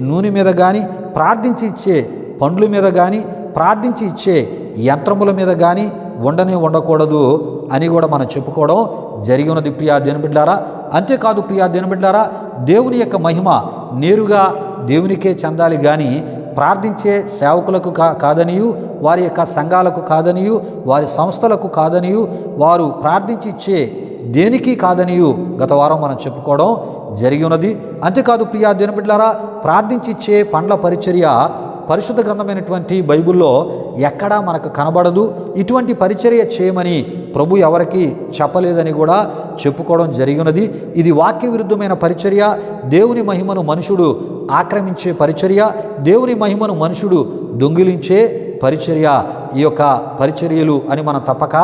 నూనె మీద కానీ, ప్రార్థించి ఇచ్చే పండ్ల మీద కానీ, ప్రార్థించి ఇచ్చే యంత్రముల మీద కానీ ఉండకూడదు అని కూడా మనం చెప్పుకోవడం జరిగి ఉన్నది. ప్రియా దేవుని బిడ్డలారా, అంతేకాదు ప్రియా దేవుని బిడ్డలారా, దేవుని యొక్క మహిమ నేరుగా దేవునికే చెందాలి కానీ ప్రార్థించే సేవకులకు కాదనియు, వారి యొక్క సంఘాలకు కాదనియు, వారి సంస్థలకు కాదనియు, వారు ప్రార్థించి ఇచ్చే దేనికి కాదనియు గత వారం మనం చెప్పుకోవడం జరిగి ఉన్నది. అంతేకాదు ప్రియా దేవుని బిడ్డలారా, ప్రార్థించి ఇచ్చే పండ్ల పరిచర్య పరిశుద్ధ గ్రంథమైనటువంటి బైబిల్లో ఎక్కడా మనకు కనబడదు. ఇటువంటి పరిచర్య చేయమని ప్రభు ఎవరికి చెప్పలేదని కూడా చెప్పుకోవడం జరిగినది. ఇది వాక్య విరుద్ధమైన పరిచర్య, దేవుని మహిమను మనుషుడు ఆక్రమించే పరిచర్య, దేవుని మహిమను మనుషుడు దొంగిలించే పరిచర్య, ఈ యొక్క పరిచర్యలు అని మనం తప్పక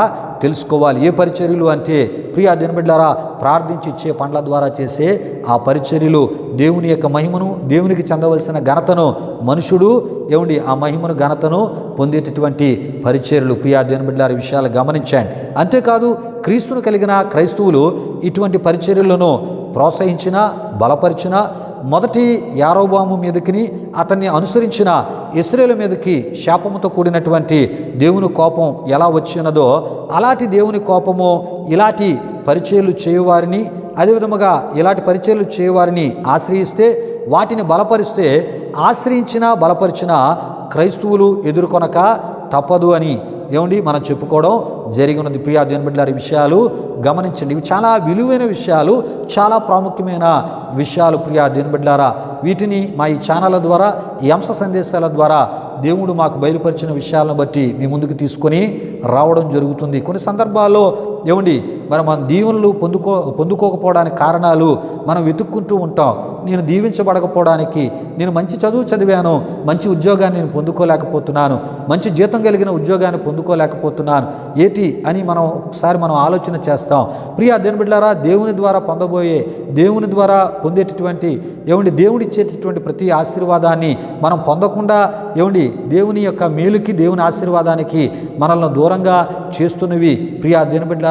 తెలుసుకోవాలి. ఏ పరిచర్యలు అంటే ప్రియా దేవుని బిడ్డలారా, ప్రార్థించి ఇచ్చే పండ్ల ద్వారా చేసే ఆ పరిచర్యలు దేవుని యొక్క మహిమను, దేవునికి చెందవలసిన ఘనతను మనుషుడు ఆ మహిమను ఘనతను పొందేటటువంటి పరిచర్యలు. ప్రియా దేవుని బిడ్డలారా, విషయాలు గమనించండి. అంతేకాదు క్రీస్తును కలిగిన క్రైస్తవులు ఇటువంటి పరిచర్యలను ప్రోత్సహించిన, బలపరిచిన, మొదటి యారోబాము మీదకి అతన్ని అనుసరించిన ఇశ్రాయేలు మీదకి శాపముతో కూడినటువంటి దేవుని కోపం ఎలా వచ్చినదో అలాంటి దేవుని కోపము ఇలాంటి పరిచర్యలు చేయువారిని, అదేవిధముగా ఇలాంటి పరిచర్యలు చేయువారిని ఆశ్రయిస్తే, వాటిని బలపరిస్తే, ఆశ్రయించిన బలపరిచిన క్రైస్తవులు ఎదుర్కొనక తప్పదు అని మనం చెప్పుకోవడం జరిగినది. ప్రియా దేవుని బిడ్డలారా, విషయాలు గమనించండి. ఇవి చాలా విలువైన విషయాలు, చాలా ప్రాముఖ్యమైన విషయాలు. ప్రియా దేవుని బిడ్డలారా, వీటిని మా ఈ ఛానళ్ళ ద్వారా, ఈ అంశ సందేశాల ద్వారా దేవుడు మాకు బయలుపరిచిన విషయాలను బట్టి మీ ముందుకు తీసుకొని రావడం జరుగుతుంది. కొన్ని సందర్భాల్లో మరి మనం దీవెనలు పొందుకోకపోవడానికి కారణాలు మనం వెతుక్కుంటూ ఉంటాం. నేను దీవించబడకపోవడానికి, నేను మంచి చదువు చదివాను, మంచి ఉద్యోగాన్ని నేను పొందుకోలేకపోతున్నాను, మంచి జీతం కలిగిన ఉద్యోగాన్ని పొందుకోలేకపోతున్నాను ఏటి అని ఒక్కొక్కసారి మనం ఆలోచన చేస్తాం. ప్రియా దేవుని బిడ్డలారా, దేవుని ద్వారా పొందబోయే, దేవుని ద్వారా పొందేటటువంటి దేవుడిచ్చేటటువంటి ప్రతి ఆశీర్వాదాన్ని మనం పొందకుండా దేవుని యొక్క మేలుకి, దేవుని ఆశీర్వాదానికి మనల్ని దూరంగా చేస్తున్నవి. ప్రియా దేవుని బిడ్డలారా,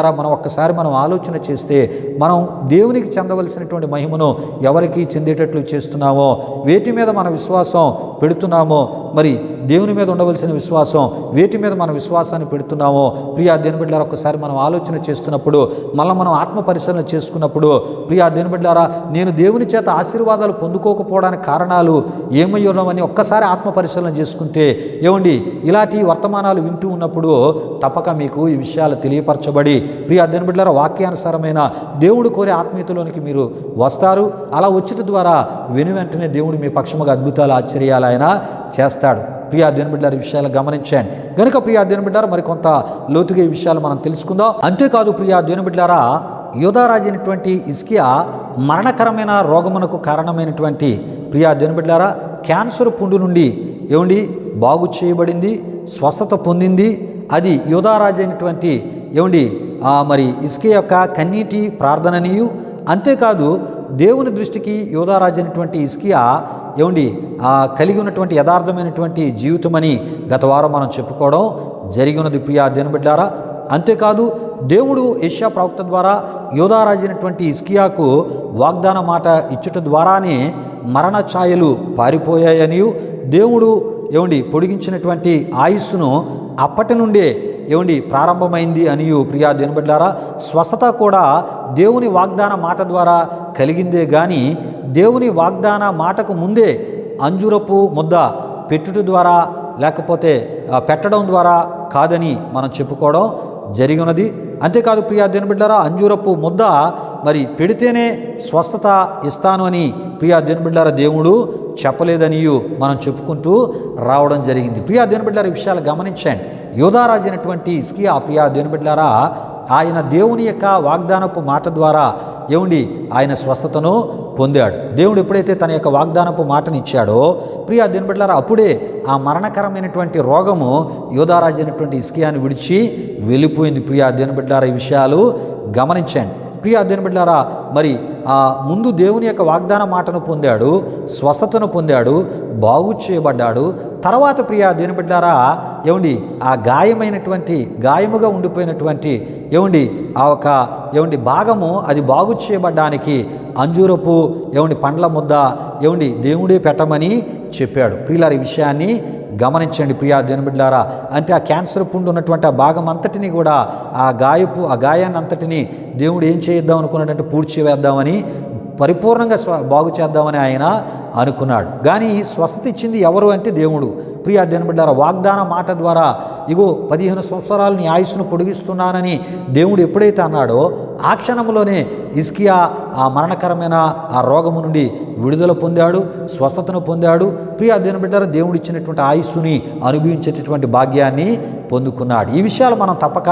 మనం ఆలోచన చేస్తే మనం దేవునికి చెందవలసినటువంటి మహిమను ఎవరికి చెందేటట్లు చేస్తున్నామో, వేటి మీద మన విశ్వాసం పెడుతున్నామో, మరి దేవుని మీద ఉండవలసిన విశ్వాసం వేటి మీద మన విశ్వాసాన్ని పెడుతున్నామో, ప్రియా దేవుని బిడ్డలారా, ఒక్కసారి మనం ఆలోచన చేస్తున్నప్పుడు, మనం ఆత్మ పరిశీలన చేసుకున్నప్పుడు, ప్రియా దేవుని బిడ్డలారా, నేను దేవుని చేత ఆశీర్వాదాలు పొందుకోకపోవడానికి కారణాలు ఏమై ఉన్నామని ఒక్కసారి ఆత్మ పరిశీలన చేసుకుంటే, ఇలాంటి వర్తమానాలు వింటూ ఉన్నప్పుడు తప్పక మీకు ఈ విషయాలు తెలియపరచబడి, ప్రియా దేవుని బిడ్డలారా, వాక్యానుసారమైన దేవుడు కోరే ఆత్మీయతలోనికి మీరు వస్తారు. అలా వచ్చేట ద్వారా వెంటనే దేవుడు మీ పక్షముగా అద్భుతాలు, ఆశ్చర్యాలు ఆయన చేస్తాడు. ప్రియా దేవుని బిడ్డలారా, ఈ విషయాలు గమనించండి. కనుక ప్రియా దేవుని బిడ్డలారా, మరి కొంత లోతుగా ఈ విషయాలు మనం తెలుసుకుందాం. అంతేకాదు ప్రియా దేవుని బిడ్డలారా, యోధారాజు అయినటువంటి హిజ్కియా మరణకరమైన రోగమునకు కారణమైనటువంటి ప్రియా దేవుని బిడ్డలారా, క్యాన్సర్ పుండు నుండి బాగు చేయబడింది, స్వస్థత పొందింది. అది యోధారాజు అయినటువంటి మరి హిజ్కియా యొక్క కన్నీటి ప్రార్థననియు, అంతేకాదు దేవుని దృష్టికి యోధారాజు అయినటువంటి హిజ్కియా కలిగి ఉన్నటువంటి యథార్థమైనటువంటి జీవితమని గత వారం మనం చెప్పుకోవడం జరిగినది. ప్రియా దేవుని బిడ్డలారా, అంతేకాదు దేవుడు యెషయా ప్రవక్త ద్వారా యోధారాజు అయినటువంటి హిజ్కియాకు వాగ్దాన మాట ఇచ్చుట ద్వారానే మరణ ఛాయలు పారిపోయాయనియు, దేవుడు పొడిగించినటువంటి ఆయుస్సును అప్పటి నుండే ప్రారంభమైంది అనియు. ప్రియా దేవుని బిడ్డలారా, స్వస్థత కూడా దేవుని వాగ్దాన మాట ద్వారా కలిగిందే కానీ దేవుని వాగ్దాన మాటకు ముందే అంజూరపు ముద్ద పెట్టుట ద్వారా లేకపోతే పెట్టడం ద్వారా కాదని మనం చెప్పుకోవడం జరిగినది. అంతేకాదు ప్రియా దేవుని బిడ్డలారా, అంజూరపు ముద్ద మరి పెడితేనే స్వస్థత ఇస్తాను అని ప్రియా దేవుని బిడ్డలారా దేవుడు చెప్పలేదనియు మనం చెప్పుకుంటూ రావడం జరిగింది. ప్రియా దేవుని బిడ్డలారా, ఈ విషయాలు గమనించండి. యోధారాజు అయినటువంటి హిజ్కియా ప్రియా దేవుని బిడ్డలారా, ఆయన దేవుని యొక్క వాగ్దానపు మాట ద్వారా ఆయన స్వస్థతను పొందాడు. దేవుడు ఎప్పుడైతే తన యొక్క వాగ్దానపు మాటను ఇచ్చాడో ప్రియా దేవుని బిడ్డలారా, అప్పుడే ఆ మరణకరమైనటువంటి రోగము యోధారాజు అయినటువంటి హిజ్కియాను విడిచి వెళ్ళిపోయింది. ప్రియా దేవుని బిడ్డలారా, ఈ విషయాలు గమనించండి. ప్రియా దేవుని బిడ్డలారా, మరి ముందు దేవుని యొక్క వాగ్దాన మాటను పొందాడు, స్వస్థతను పొందాడు, బాగు చేయబడ్డాడు. తర్వాత ప్రియా దేవుని బిడ్డలారా, ఆ గాయముగా ఉండిపోయినటువంటి ఆ ఒక భాగము అది బాగు చేయబడ్డానికి అంజూరపు పండ్ల ముద్ద దేవుడే పెట్టమని చెప్పాడు. ప్రియులారా, ఈ విషయాన్ని గమనించండి. ప్రియా దేవుని బిడ్డలారా, అంటే ఆ క్యాన్సర్ పుండు ఉన్నటువంటి ఆ భాగం అంతటిని కూడా ఆ గాయాన్ని అంతటిని దేవుడు ఏం చేద్దాం అనుకున్నాడంటే పూడ్చివేద్దామని, పరిపూర్ణంగా బాగు చేద్దామని ఆయన అనుకున్నాడు. కానీ స్వస్థత ఇచ్చింది ఎవరు అంటే దేవుడు. ప్రియా దేవుని బిడ్డలారా, వాగ్దాన మాట ద్వారా 15 సంవత్సరాలు నీ ఆయుస్సును పొడిగిస్తున్నానని దేవుడు ఎప్పుడైతే అన్నాడో ఆ క్షణంలోనే హిజ్కియా ఆ మరణకరమైన ఆ రోగము నుండి విడుదల పొందాడు, స్వస్థతను పొందాడు. ప్రియా దేవుని బిడ్డలారా, దేవుడు ఇచ్చినటువంటి ఆయుస్సుని అనుభవించేటటువంటి భాగ్యాన్ని పొందుకున్నాడు. ఈ విషయాలు మనం తప్పక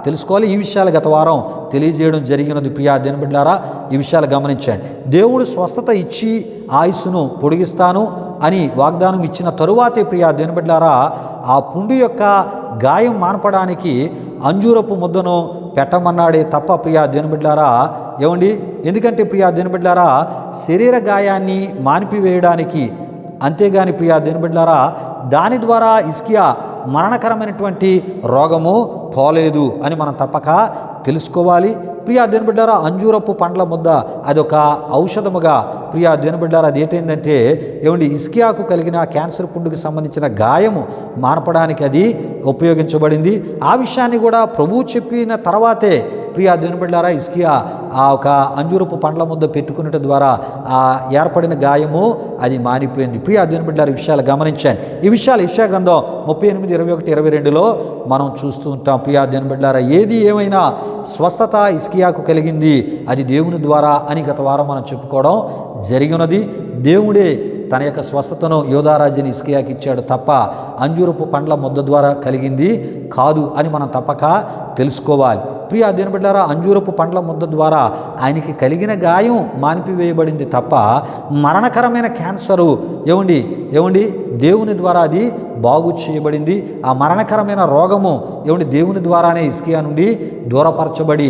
తెలుసుకోవాలి. ఈ విషయాలు గత వారం తెలియజేయడం జరిగినది. ప్రియా దేవుని బిడ్డలారా, ఈ విషయాలు గమనించండి. దేవుడు స్వస్థత ఇచ్చి ఆయుస్సును పొడిగిస్తాను అని వాగ్దానం ఇచ్చిన తరువాతే ప్రియా దేవుని బిడ్డలారా ఆ పుండు యొక్క గాయం మాన్పడానికి అంజూరపు ముద్దను పెట్టమన్నాడే తప్ప ప్రియా దేవుని బిడ్డలారా ఏమండి, ఎందుకంటే ప్రియా దేవుని బిడ్డలారా శరీర గాయాన్ని మాన్పివేయడానికి, అంతేగాని ప్రియా దేవుని బిడ్డలారా దాని ద్వారా హిజ్కియా మరణకరమైనటువంటి రోగము పోలేదు అని మనం తప్పక తెలుసుకోవాలి. ప్రియా దేవుని బిడ్డలారా అంజూరపు పండ్ల ముద్ద అదొక ఔషధముగా ప్రియా దేవుని బిడ్డలారా అది ఏంటంటే ఏమండి హిజ్కియాకు కలిగిన క్యాన్సర్ పుండుకి సంబంధించిన గాయము మాన్పడానికి అది ఉపయోగించబడింది. ఆ విషయాన్ని కూడా ప్రభువు చెప్పిన తర్వాతే ప్రియా దేవుని బిడ్డలారా హిజ్కియా ఆ ఒక అంజూరపు పండ్ల ముద్ద పెట్టుకున్నట ద్వారా ఆ ఏర్పడిన గాయము అది మానిపోయింది. ప్రియా దేవుని బిడ్డలారా ఈ విషయాలు గమనించాను. ఈ విషయాలు యెషయా గ్రంథం 38:21-22 మనం చూస్తూ ఉంటాం. ప్రియా దేవుని బిడ్డలారా ఏది ఏమైనా స్వస్థత హిజ్కియాకు కలిగింది అది దేవుని ద్వారా అని గత వారం మనం చెప్పుకోవడం జరిగినది. దేవుడే తన యొక్క స్వస్థతను యోధారాజుని హిజ్కియాకి ఇచ్చాడు తప్ప అంజూరపు పండ్ల ముద్ద ద్వారా కలిగింది కాదు అని మనం తప్పక తెలుసుకోవాలి. ప్రియా దేవుని బిడ్డలారా అంజూరపు పండ్ల ముద్ద ద్వారా ఆయనకి కలిగిన గాయం మానిపివేయబడింది తప్ప మరణకరమైన క్యాన్సరు ఏమండి దేవుని ద్వారా అది బాగు చేయబడింది. ఆ మరణకరమైన రోగము దేవుని ద్వారానే హిజ్కియా నుండి దూరపరచబడి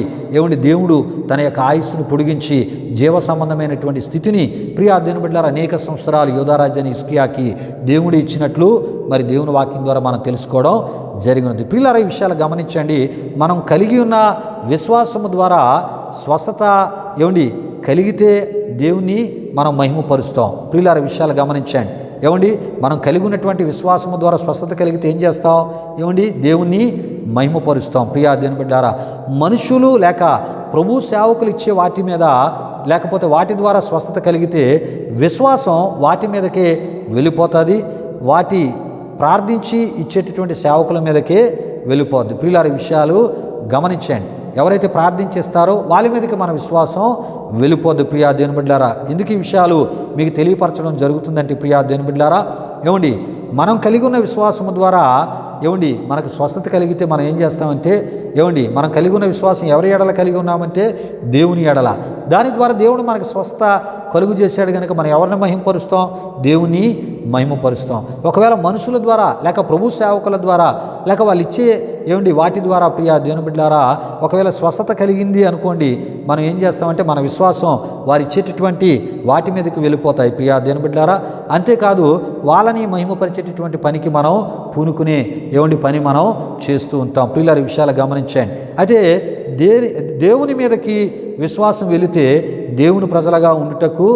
దేవుడు తన యొక్క ఆయుస్సును పొడిగించి జీవ సంబంధమైనటువంటి స్థితిని ప్రియా దేవుని బిడ్డలారా అనేక సంవత్సరాలు యోధారాజుని హిజ్కియాకి దేవుడు ఇచ్చినట్లు మరి దేవుని వాక్యం ద్వారా మనం తెలుసుకోవడం జరిగినది. ప్రియులారా ఈ విషయాలు గమనించండి. మనం కలిగి ఉన్న విశ్వాసము ద్వారా స్వస్థత కలిగితే దేవుని మనం మహిమపరుస్తాం. ప్రియులారా విషయాలు గమనించండి. మనం కలిగి ఉన్నటువంటి విశ్వాసము ద్వారా స్వస్థత కలిగితే ఏం చేస్తాం? దేవుణ్ణి మహిమపరుస్తాం. ప్రియా దేవుని బిడ్డలారా మనుషులు లేక ప్రభు సేవకులు ఇచ్చే వాటి మీద లేకపోతే వాటి ద్వారా స్వస్థత కలిగితే విశ్వాసం వాటి మీదకే వెళ్ళిపోతుంది. వాటి ప్రార్థించి ఇచ్చేటటువంటి సేవకుల మీదకే వెళ్ళిపోద్ది. ప్రియులారా ఈ విషయాలు గమనించండి. ఎవరైతే ప్రార్థించేస్తారో వాళ్ళ మీదకి మన విశ్వాసం వెళ్ళిపోద్ది. ప్రియా దేవుని బిడ్డలారా ఎందుకు ఈ విషయాలు మీకు తెలియపరచడం జరుగుతుందంటే ప్రియా దేవుని బిడ్డలారా మనం కలిగి ఉన్న విశ్వాసము ద్వారా మనకు స్వస్థత కలిగితే మనం ఏం చేస్తామంటే మనం కలిగి ఉన్న విశ్వాసం ఎవరి ఎడల కలిగి ఉన్నామంటే దేవుని ఎడల. దాని ద్వారా దేవుడు మనకు స్వస్థత కలుగు చేశాడు కనుక మనం ఎవరిని మహిమపరుస్తాం? దేవుని మహిమపరుస్తాం. ఒకవేళ మనుషుల ద్వారా లేక ప్రభు సేవకుల ద్వారా లేక వాళ్ళు ఇచ్చే వాటి ద్వారా ప్రియా దేవుని బిడ్డలారా ఒకవేళ స్వస్థత కలిగింది అనుకోండి, మనం ఏం చేస్తామంటే మన విశ్వాసం వారు ఇచ్చేటటువంటి వాటి మీదకి వెళ్ళిపోతాయి. ప్రియా దేవుని బిడ్డలారా అంతేకాదు వాళ్ళని మహిమపరిచేటటువంటి పనికి మనం పూనుకునే పని మనం చేస్తూ ఉంటాం. ప్రియులారా ఈ విషయాలు గమనించండి. అయితే దేవుని మీదకి విశ్వాసం వెళితే దేవుని ప్రజలుగా ఉండుటకు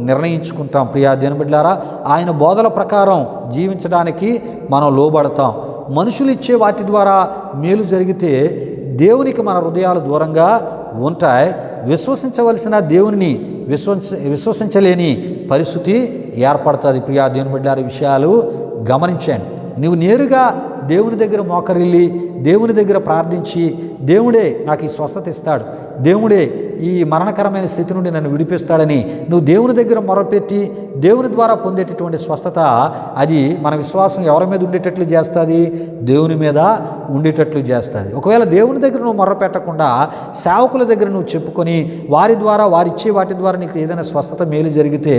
నిర్ణయించుకుంటాం. ప్రియా దేవుని బిడ్డలారా ఆయన బోధల ప్రకారం జీవించడానికి మనం లోబడతాం. మనుషులు ఇచ్చే వాటి ద్వారా మేలు జరిగితే దేవునికి మన హృదయాలు దూరంగా ఉంటాయి. విశ్వసించవలసిన దేవుని విశ్వసించలేని పరిస్థితి ఏర్పడుతుంది. ప్రియా దేవుని బిడ్డలారా విషయాలు గమనించండి. నువ్వు నేరుగా దేవుని దగ్గర మోకరిల్లి దేవుని దగ్గర ప్రార్థించి దేవుడే నాకు ఈ స్వస్థత ఇస్తాడు, దేవుడే ఈ మరణకరమైన స్థితి నుండి నన్ను విడిపిస్తాడని నువ్వు దేవుని దగ్గర మొరపెట్టి దేవుని ద్వారా పొందేటటువంటి స్వస్థత అది మన విశ్వాసం ఎవరి మీద ఉండేటట్లు చేస్తుంది? దేవుని మీద ఉండేటట్లు చేస్తుంది. ఒకవేళ దేవుని దగ్గర నువ్వు మొరపెట్టకుండా సేవకుల దగ్గర నువ్వు చెప్పుకొని వారి ద్వారా వారిచ్చే వాటి ద్వారా నీకు ఏదైనా స్వస్థత మేలు జరిగితే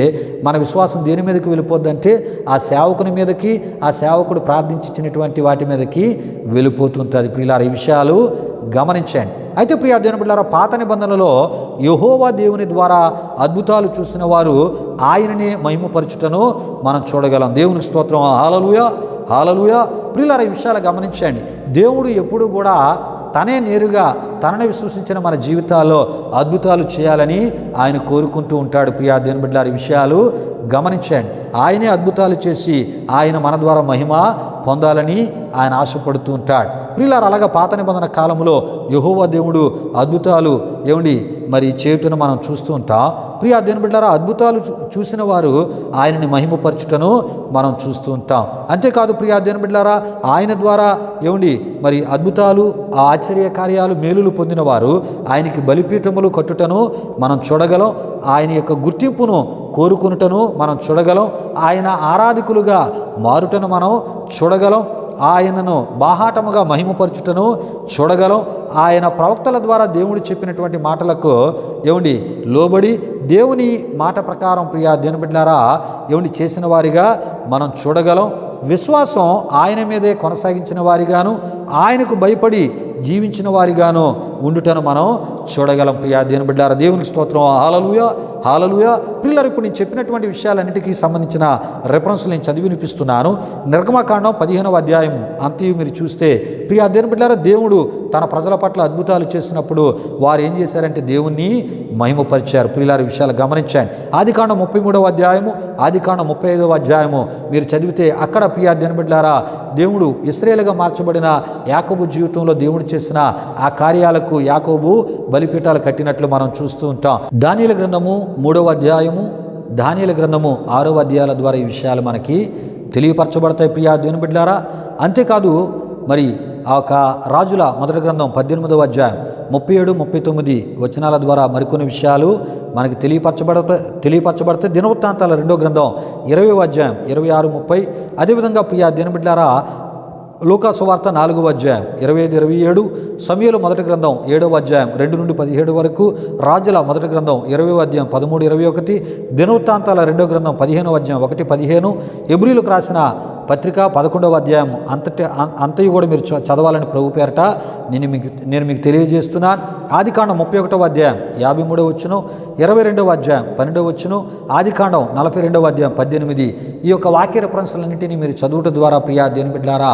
మన విశ్వాసం దేని మీదకి వెళ్ళిపోద్దంటే ఆ సేవకుని మీదకి ఆ సేవకుడు ప్రార్థించినటువంటి వాటి మీదకి వెళ్ళిపోతుంటుంది. ప్రియులారా ఈ విషయాలు గమనించండి. అయితే ప్రియా దేవుని బిడ్డలారా పాత నిబంధనలో యెహోవా దేవుని ద్వారా అద్భుతాలు చూసిన వారు ఆయననే మహిమపరచుటను మనం చూడగలం. దేవునికి స్తోత్రం. హల్లెలూయా హల్లెలూయా. ప్రియులారా ఈ విషయాలు గమనించండి. దేవుడు ఎప్పుడు కూడా తనే నేరుగా తనని విశ్వసించిన మన జీవితాల్లో అద్భుతాలు చేయాలని ఆయన కోరుకుంటూ ఉంటాడు. ప్రియా దేవుని బిడ్డలారా ఈ విషయాలు గమనించండి. ఆయనే అద్భుతాలు చేసి ఆయన మన ద్వారా మహిమ పొందాలని ఆయన ఆశపడుతూ ఉంటాడు. ప్రియులారా అలాగా పాత నిబంధన కాలంలో యెహోవా దేవుడు అద్భుతాలు మరి చేయుటను మనం చూస్తూ ఉంటాం. ప్రియా దేవుని బిడ్డలారా అద్భుతాలు చూసిన వారు ఆయనని మహిమపరచుటను మనం చూస్తూ ఉంటాం. అంతేకాదు ప్రియా దేవుని బిడ్డలారా ఆయన ద్వారా మరి అద్భుతాలు ఆశ్చర్య కార్యాలు మేలులు పొందిన వారు ఆయనకి బలిపీఠములు కట్టుటను మనం చూడగలం. ఆయన యొక్క గుర్తింపును కోరుకునుటను మనం చూడగలం. ఆయన ఆరాధికులుగా మారుటను మనం చూడగలం. ఆయనను బాహాటముగా మహిమపరచుటను చూడగలం. ఆయన ప్రవక్తల ద్వారా దేవుడు చెప్పినటువంటి మాటలకు లోబడి దేవుని మాట ప్రకారం ప్రియా దేవుని బిడ్డలారా చేసిన వారిగా మనం చూడగలం. విశ్వాసం ఆయన మీదే కొనసాగించిన వారిగాను, ఆయనకు భయపడి జీవించిన వారిగాను ఉండుటను మనం చూడగలం. ప్రియా దేవుని బిడ్డలారా, దేవునికి స్తోత్రం. హల్లెలూయా, హల్లెలూయా. పిల్లలు, ఇప్పుడు నేను చెప్పినటువంటి విషయాలన్నిటికీ సంబంధించిన రెఫరెన్స్లు నేను చదివి వినిపిస్తున్నాను. నిర్గమకాండం 15వ అధ్యాయం అంతయు మీరు చూస్తే ప్రియా దేవుని బిడ్డలారా, దేవుడు తన ప్రజల పట్ల అద్భుతాలు చేసినప్పుడు వారు ఏం చేశారంటే దేవుణ్ణి మహిమపరిచారు. పిల్లల విషయాలు గమనించండి. ఆదికాండం 33వ అధ్యాయము, ఆదికాండం 35వ అధ్యాయము మీరు చదివితే అక్కడ ప్రియా దేవుని బిడ్డలారా దేవుడు ఇశ్రాయేలుగా మార్చబడిన యాకోబు జీవితంలో దేవుడు చేసిన ఆ కార్యాలకు యాకోబు బలిపీఠాలు కట్టినట్లు మనం చూస్తూ ఉంటాం. దానియేలు గ్రంథము 3వ అధ్యాయము, దానియేలు గ్రంథము 6వ అధ్యాయాల ద్వారా ఈ విషయాలు మనకి తెలియపరచబడతాయి ప్రియా దేవుని బిడ్డలారా. అంతేకాదు మరి ఆ యొక్క రాజుల మొదటి గ్రంథం 18వ అధ్యాయం 37-39 వచనాల ద్వారా మరికొన్ని విషయాలు మనకి తెలియపరచబడతాయి. దినవృత్తాంతాల 2వ గ్రంథం 20వ అధ్యాయం 26-30. అదేవిధంగా ప్రియా దేవుని బిడ్డలారా లూకా సువార్త 4వ అధ్యాయం 25-27, సమూయేలు మొదటి గ్రంథం 7వ అధ్యాయం 2-17 వరకు, రాజుల మొదటి గ్రంథం 20వ అధ్యాయం 13-21, దినవృత్తాంతాల 2వ గ్రంథం 15వ అధ్యాయం 1-15, హెబ్రీయులకు రాసిన పత్రిక 11వ అధ్యాయం అంతయు కూడా మీరు చదవాలని ప్రభు పేరట నేను మీకు తెలియజేస్తున్నాను. ఆదికాండం 31వ అధ్యాయం 53వ వచనం, 22వ అధ్యాయం 12వ వచనం, ఆదికాండం 42వ అధ్యాయం 18. ఈ యొక్క వాక్య రెఫరెన్స్లన్నింటినీ మీరు చదువుట ద్వారా ప్రియా దేవుని బిడ్డలారా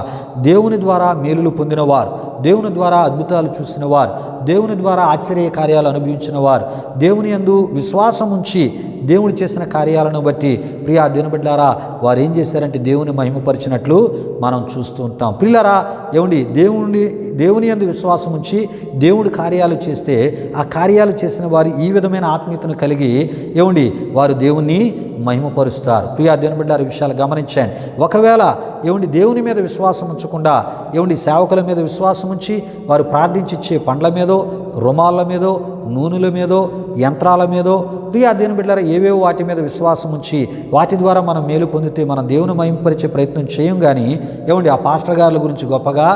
దేవుని ద్వారా మేలులు పొందినవారు, దేవుని ద్వారా అద్భుతాలు చూసిన వారు, దేవుని ద్వారా ఆశ్చర్య కార్యాలు అనుభవించిన వారు, దేవుని యందు విశ్వాసం ఉంచి దేవుడు చేసిన కార్యాలను బట్టి ప్రియా దేవుని బిడ్డలారా వారు ఏం చేశారంటే దేవుని మహిమపరిచినట్లు మనం చూస్తూ ఉంటాం. పిల్లరా దేవుని యందు విశ్వాసం ఉంచి దేవుడు కార్యాలు చేస్తే ఆ కార్యాలు చేసిన వారు ఈ విధమైన ఆత్మీయతను కలిగి వారు దేవుణ్ణి మహిమపరుస్తారు. ప్రియా దేవుని బిడ్డలారా విషయాలు గమనించండి. ఒకవేళ దేవుని మీద విశ్వాసం ఉంచకుండా సేవకుల మీద విశ్వాసం ఉంచి వారు ప్రార్థించిచ్చే పండ్ల మీదో, రుమాల మీదో, నూనెల మీదో, యంత్రాల మీదో ప్రియా దేవుని బిడ్డలారా ఏవేవో వాటి మీద విశ్వాసం ఉంచి వాటి ద్వారా మనం మేలు పొందితే మనం దేవుని మహిమపరిచే ప్రయత్నం చేయం. కానీ ఆ పాస్టర్ గారుల గురించి గొప్పగా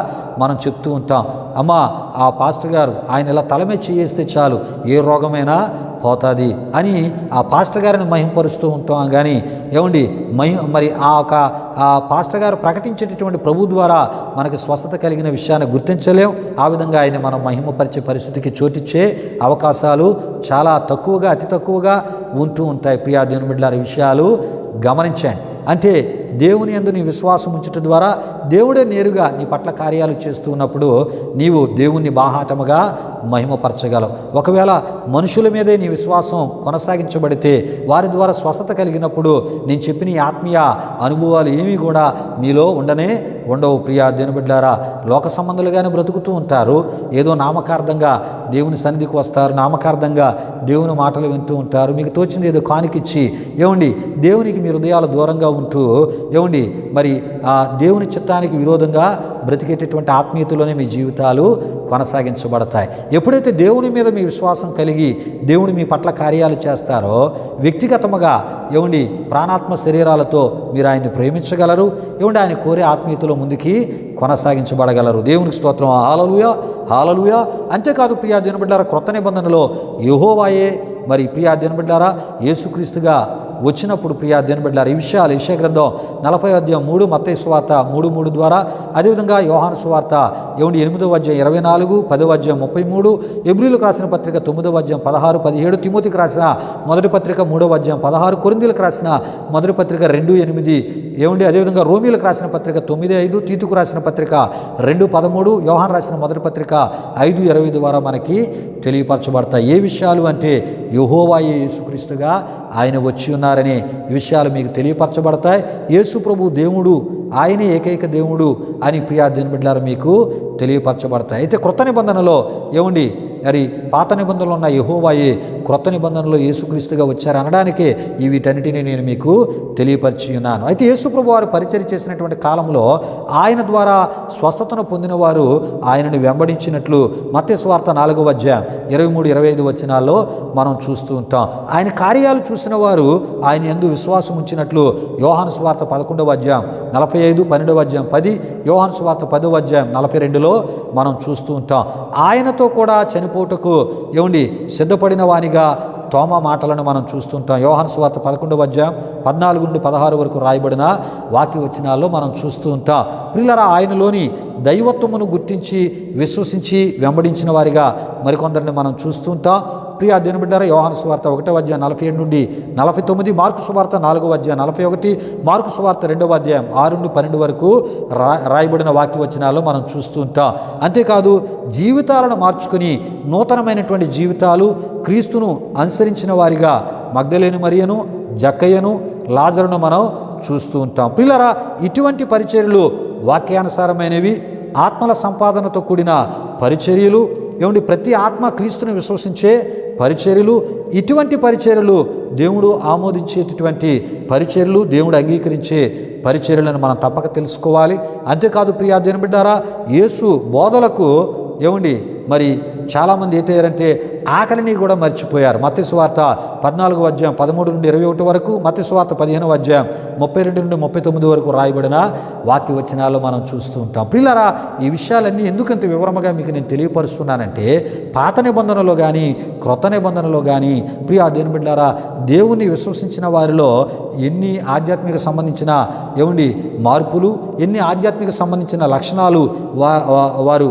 మనం చెప్తూ ఉంటాం. అమ్మా ఆ పాస్టర్ గారు ఆయన ఇలా తలమే చేస్తే చాలు ఏ రోగమైనా పోతుంది అని ఆ పాస్టర్ గారిని మహిమపరుస్తూ ఉంటాం. కానీ మరి ఆ పాస్టర్ గారు ప్రకటించేటటువంటి ప్రభు ద్వారా మనకి స్వస్థత కలిగిన విషయాన్ని గుర్తించలేం. ఆ విధంగా ఆయన మనం మహిమపరిచే పరిస్థితికి చోటిచ్చే అవకాశాలు చాలా తక్కువగా, అతి తక్కువగా ఉంటూ ఉంటాయి. ప్రియా దేవుని బిడ్డలారా విషయాలు గమనించండి. అంటే దేవుని యందు నీ విశ్వాసం ఉంచడం ద్వారా దేవుడే నేరుగా నీ పట్ల కార్యాలు చేస్తూ ఉన్నప్పుడు నీవు దేవుణ్ణి బాహాటముగా మహిమపరచగలవు. ఒకవేళ మనుషుల మీదే నీ విశ్వాసం కొనసాగించబడితే వారి ద్వారా స్వస్థత కలిగినప్పుడు నేను చెప్పిన ఈ ఆత్మీయ అనుభవాలు ఏమీ కూడా మీలో ఉండవు. ప్రియా దేవుని బిడ్డలారా లోక సంబంధులుగానే బ్రతుకుతూ ఉంటారు. ఏదో నామకార్థంగా దేవుని సన్నిధికి వస్తారు, నామకార్థంగా దేవుని మాటలు వింటూ ఉంటారు. మీకు తోచింది ఏదో కానికిచ్చి దేవునికి మీ హృదయాలు దూరంగా ఉంటూ మరి ఆ దేవుని చిత్తానికి విరోధంగా బ్రతికేటటువంటి ఆత్మీయతలోనే మీ జీవితాలు కొనసాగించబడతాయి. ఎప్పుడైతే దేవుని మీద మీ విశ్వాసం కలిగి దేవుడు మీ పట్ల కార్యాలు చేస్తారో వ్యక్తిగతముగా ప్రాణాత్మ శరీరాలతో మీరు ఆయన్ని ప్రేమించగలరు. ఆయన కోరే ఆత్మీయతలో ముందుకి కొనసాగించబడగలరు. దేవునికి స్తోత్రం. హల్లెలూయా, హల్లెలూయా. అంతేకాదు ప్రియా దేవుని బిడ్డలారా క్రొత్త నిబంధనలో యెహోవాయే మరి ప్రియా దేవుని బిడ్డలారా యేసుక్రీస్తుగా వచ్చినప్పుడు ప్రియా దేవుని బిడ్డలారా ఈ విషయాలు యెషయా గ్రంథం 40వ అధ్యాయం 3, మత్తయి సువార్త 3:3 ద్వారా, అదేవిధంగా యోహాను సువార్త 8వ అధ్యాయం 24, 10వ అధ్యాయం 33, హెబ్రీయులకు రాసిన పత్రిక 9వ అధ్యాయం 16, 17, తిమోతికి రాసిన మొదటి పత్రిక 3వ అధ్యాయం 16, కొరింథీయులకు రాసిన మొదటి పత్రిక 2:8, అదేవిధంగా రోమీయులకు రాసిన పత్రిక 9:5, తీతుకు రాసిన పత్రిక 2:13, యోహాను రాసిన మొదటి పత్రిక 5:20 ద్వారా మనకి తెలియపరచబడతాయి. ఏ విషయాలు అంటే యెహోవాయే యేసుక్రీస్తుగా ఆయన వచ్చి ఉన్నారని ఈ విషయాలు మీకు తెలియపరచబడతాయి. యేసు ప్రభు దేవుడు, ఆయనే ఏకైక దేవుడు అని ప్రియా దేవుని బిడ్డలారా మీకు తెలియపరచబడతాయి. అయితే క్రొత్త నిబంధనలో మరి పాత నిబంధనలో ఉన్న యెహోవాయే క్రొత్త నిబంధనలో యేసుక్రీస్తుగా వచ్చారు అనడానికే వీటన్నిటిని నేను మీకు తెలియపరిచి ఉన్నాను. అయితే యేసు ప్రభు వారు పరిచర్య చేసినటువంటి కాలంలో ఆయన ద్వారా స్వస్థతను పొందిన వారు ఆయనను వెంబడించినట్లు మత్తయి సువార్త 4వ అధ్యాయం 23-25 వచనాల్లో మనం చూస్తూ ఉంటాం. ఆయన కార్యాలు చూసిన వారు ఆయన యందు విశ్వాసం ఉంచినట్లు యోహాను సువార్త 11వ అధ్యాయం 45, 12వ అధ్యాయం 10, యోహాను సువార్త 10వ అధ్యాయం 42లో మనం చూస్తూ ఉంటాం. ఆయనతో కూడా చనిపోటుకు సిద్ధపడిన వానిగా తోమా మాటలను మనం చూస్తుంటాం. యోహాను సువార్త 11వ అధ్యాయం 14 నుండి 16 వరకు రాయబడిన వాక్య వచనాల్లో మనం చూస్తూ ఉంటాం. ప్రియులారా, ఆయనలోని దైవత్వమును గుర్తించి విశ్వసించి వెంబడించిన వారిగా మరికొందరిని మనం చూస్తూ ఉంటాం. ప్రియా దేవుని బిడ్డలారా, యోహాను సువార్త 1వ అధ్యాయం 47 నుండి 49, మార్కు సువార్త 4వ అధ్యాయం 41, మార్కు సువార్త 2వ అధ్యాయం 6 నుండి 12 వరకు రాయబడిన వాక్య వచనాల్లో మనం చూస్తూ ఉంటాం. అంతేకాదు జీవితాలను మార్చుకుని నూతనమైనటువంటి జీవితాలు క్రీస్తును అనుసరించిన వారిగా మగ్దలేని మరియను, జక్కయ్యను, లాజరును మనం చూస్తూ ఉంటాం. ప్రియులారా, ఇటువంటి పరిచర్యలు వాక్యానుసారమైనవి, ఆత్మల సంపాదనతో కూడిన పరిచర్యలు, ప్రతి ఆత్మ క్రీస్తుని విశ్వసించే పరిచర్యలు. ఇటువంటి పరిచర్యలు దేవుడు ఆమోదించేటటువంటి పరిచర్యలు, దేవుడు అంగీకరించే పరిచర్యలను మనం తప్పక తెలుసుకోవాలి. అంతేకాదు ప్రియా దేవుని బిడ్డారా, యేసు బోధలకు మరి చాలామంది ఏంటయ్యారంటే ఆకలిని కూడా మర్చిపోయారు. మత్తయి సువార్త 14వ అధ్యాయం 13 నుండి 21 వరకు, మత్తయి సువార్త 15వ అధ్యాయం 32 నుండి 39 వరకు రాయబడిన వాక్య వచనాల్లో మనం చూస్తూ ఉంటాం. ప్రియులారా, ఈ విషయాలన్నీ ఎందుకంత వివరంగా మీకు నేను తెలియపరుస్తున్నానంటే, పాత నిబంధనలో కానీ క్రొత్త నిబంధనలో కానీ ప్రియా దేవుని బిడ్డలారా, దేవుణ్ణి విశ్వసించిన వారిలో ఎన్ని ఆధ్యాత్మిక సంబంధించిన మార్పులు, ఎన్ని ఆధ్యాత్మిక సంబంధించిన లక్షణాలు వారు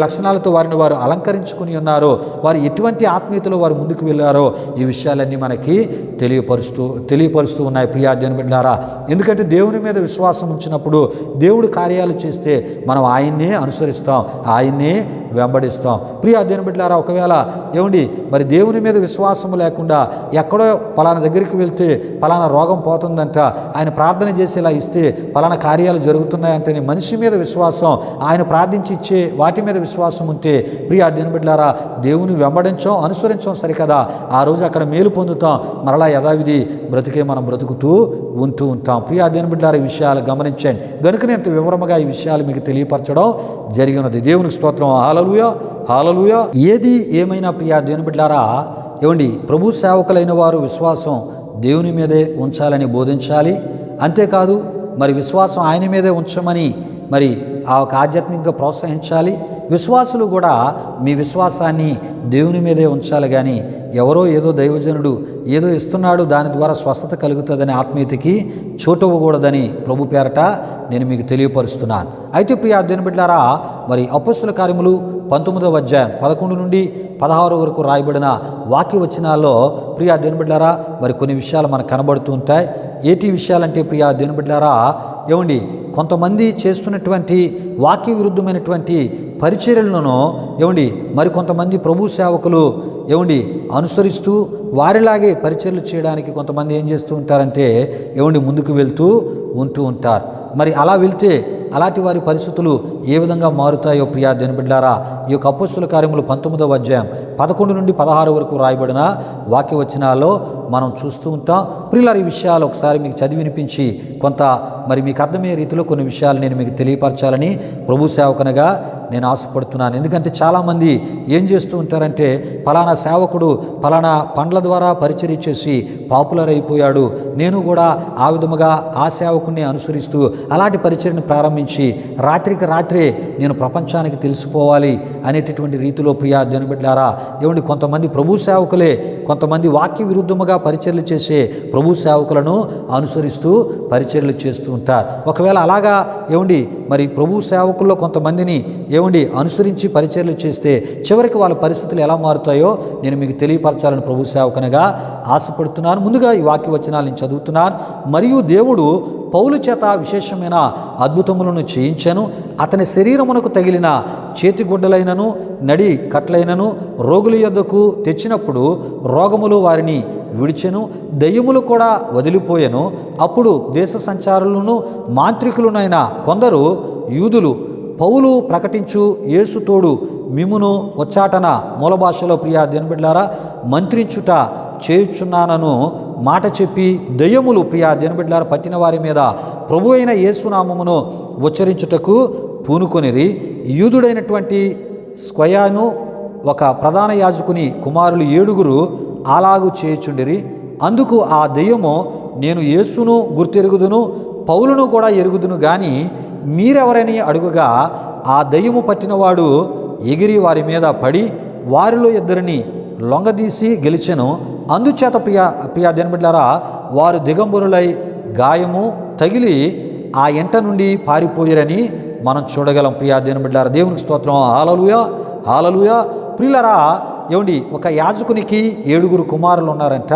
లక్షణాలతో వారిని వారు అలంకరించుకుని ఉన్నారో, వారు ఎటువంటి ఆత్మీయతలో వారు ముందుకు వెళ్ళారో, ఈ విషయాలన్నీ మనకి తెలియపరుస్తూ ఉన్నాయి ప్రియా దేవుని బిడ్డలారా. ఎందుకంటే దేవుని మీద విశ్వాసం ఉంచినప్పుడు దేవుడు కార్యాలు చేస్తే మనం ఆయన్నే అనుసరిస్తాం, ఆయన్నే వెంబడిస్తాం. ప్రియా దేవుని బిడ్డలారా, ఒకవేళ మరి దేవుని మీద విశ్వాసం లేకుండా ఎక్కడో పలానా దగ్గరికి వెళ్తే పలానా రోగం పోతుందంట, ఆయన ప్రార్థన చేసేలా ఇస్తే పలానా కార్యాలు జరుగుతున్నాయంటే మనిషి మీద విశ్వాసం, ఆయన ప్రార్థించి ఇచ్చే వాటి మీద విశ్వాసం ఉంటే ప్రియా దేవుని బిడ్డలారా, దేవుని వెంబడించాం, అనుసరించాం సరికదా, ఆ రోజు అక్కడ మేలు పొందుతాం, మరలా యథావిధి బ్రతికే మనం బ్రతుకుతూ ఉంటూ ఉంటాం. ప్రియా దేవుని బిడ్డలారా, ఈ విషయాలు గమనించండి. గనుకనే ఇంత వివరముగా ఈ విషయాలు మీకు తెలియపరచడం జరిగినది. దేవునికి స్తోత్రం. హల్లెలూయా, హల్లెలూయా. ఏది ఏమైనా ప్రియా దేవుని బిడ్డలారా, ప్రభు సేవకులైన వారు విశ్వాసం దేవుని మీదే ఉంచాలని బోధించాలి. అంతేకాదు మరి విశ్వాసం ఆయన మీదే ఉంచమని మరి ఆ ఒక ఆధ్యాత్మికంగా ప్రోత్సహించాలి. విశ్వాసులు కూడా మీ విశ్వాసాన్ని దేవుని మీదే ఉంచాలి, కానీ ఎవరో ఏదో దైవజనుడు ఏదో ఇస్తున్నాడు దాని ద్వారా స్వస్థత కలుగుతుందని ఆత్మీయతకి చోటు ఇవ్వకూడదని ప్రభు పేరట నేను మీకు తెలియపరుస్తున్నాను. అయితే ప్రియా దేవుని బిడ్డలారా, మరి అపొస్తలుల కార్యములు 19వ అధ్యాయం 11 నుండి 16 వరకు రాయబడిన వాక్య వచనాల్లో ప్రియా దేవుని బిడ్డలారా, మరి కొన్ని విషయాలు మనకు కనబడుతూ ఉంటాయి. ఏటి విషయాలంటే ప్రియా దేవుని బిడ్డలారా, కొంతమంది చేస్తున్నటువంటి వాక్య విరుద్ధమైనటువంటి పరిచర్యలను మరి కొంతమంది ప్రభు సేవకులు అనుసరిస్తూ వారిలాగే పరిచర్యలు చేయడానికి కొంతమంది ఏం చేస్తూ ఉంటారంటే ముందుకు వెళ్తూ ఉంటూ ఉంటారు. మరి అలా వెళ్తే అలాంటి వారి పరిస్థితులు ఏ విధంగా మారుతాయో ప్రియా దేవుని బిడ్డలారా, ఈ యొక్క అపొస్తలుల కార్యములు 19వ అధ్యాయం 11 నుండి 16 వరకు రాయబడిన వాక్య వచనాల్లో మనం చూస్తూ ఉంటాం. ప్రియులారా, ఈ విషయాలు ఒకసారి మీకు చదివి వినిపించి కొంత మరి మీకు అర్థమయ్యే రీతిలో కొన్ని విషయాలు నేను మీకు తెలియపరచాలని ప్రభు సేవకునిగా నేను ఆశపడుతున్నాను. ఎందుకంటే చాలామంది ఏం చేస్తూ ఉంటారంటే, ఫలానా సేవకుడు ఫలానా పండ్ల ద్వారా పరిచర్య చేసి పాపులర్ అయిపోయాడు, నేను కూడా ఆ విధముగా ఆ సేవకుడిని అనుసరిస్తూ అలాంటి పరిచర్యను ప్రారంభించి రాత్రికి రాత్రే నేను ప్రపంచానికి తెలిసిపోవాలి అనేటటువంటి రీతిలో ప్రియా దేవుని బిడ్డలారా, కొంతమంది ప్రభు సేవకులే కొంతమంది వాక్య విరుద్ధముగా పరిచర్యలు చేసే ప్రభు సేవకులను అనుసరిస్తూ పరిచర్యలు చేస్తూ ఉంటారు. ఒకవేళ అలాగా మరి ప్రభు సేవకుల్లో కొంతమందిని అనుసరించి పరిచర్యలు చేస్తే చివరికి వాళ్ళ పరిస్థితులు ఎలా మారుతాయో నేను మీకు తెలియపరచాలని ప్రభు సేవకునిగా ఆశపడుతున్నాను. ముందుగా ఈ వాక్య వచనాలు నేను చదువుతున్నాను. మరియు దేవుడు పౌలు చేత విశేషమైన అద్భుతములను చేయించెను. అతని శరీరమునకు తగిలిన చేతిగుడ్డలైనను నడి కట్లైనను రోగుల యొద్దకు తెచ్చినప్పుడు రోగములు వారిని విడిచెను, దయ్యములు కూడా వదిలిపోయెను. అప్పుడు దేశ సంచారులను మాంత్రికులునైన కొందరు యూదులు పౌలు ప్రకటించు యేసు తోడు మిమ్మును వచ్చాటన మూల భాషలో ప్రియా దేవుని బిడ్డలారా మంత్రించుట చేయుచున్నానను మాట చెప్పి దయ్యములు ప్రియా దేవుని బిడ్డలారా పట్టిన వారి మీద ప్రభు అయిన యేసునామమును ఉచ్చరించుటకు పూనుకొనిరి. యూదుడైనటువంటి స్క్వయాను ఒక ప్రధాన యాజకుని కుమారులు 7 అలాగు చేయుచుండిరి. అందుకు ఆ దెయ్యము, నేను యేసును గుర్తెరుగుదును, పౌలును కూడా ఎరుగుదును గాని మీరెవరని అడుగుగా ఆ దయ్యము పట్టినవాడు ఎగిరి వారి మీద పడి వారిలో ఇద్దరిని లొంగదీసి గెలిచెను. అందుచేత ప్రియా దినబిడ్లారా వారు దిగంబరులై గాయము తగిలి ఆ ఎంట నుండి పారిపోయారని మనం చూడగలం. ప్రియా దినబిడ్లారా దేవునికి స్తోత్రం. హల్లెలూయా హల్లెలూయా. ప్రియులరా ఏమండి, ఒక యాజకునికి 7 కుమారులు ఉన్నారంట.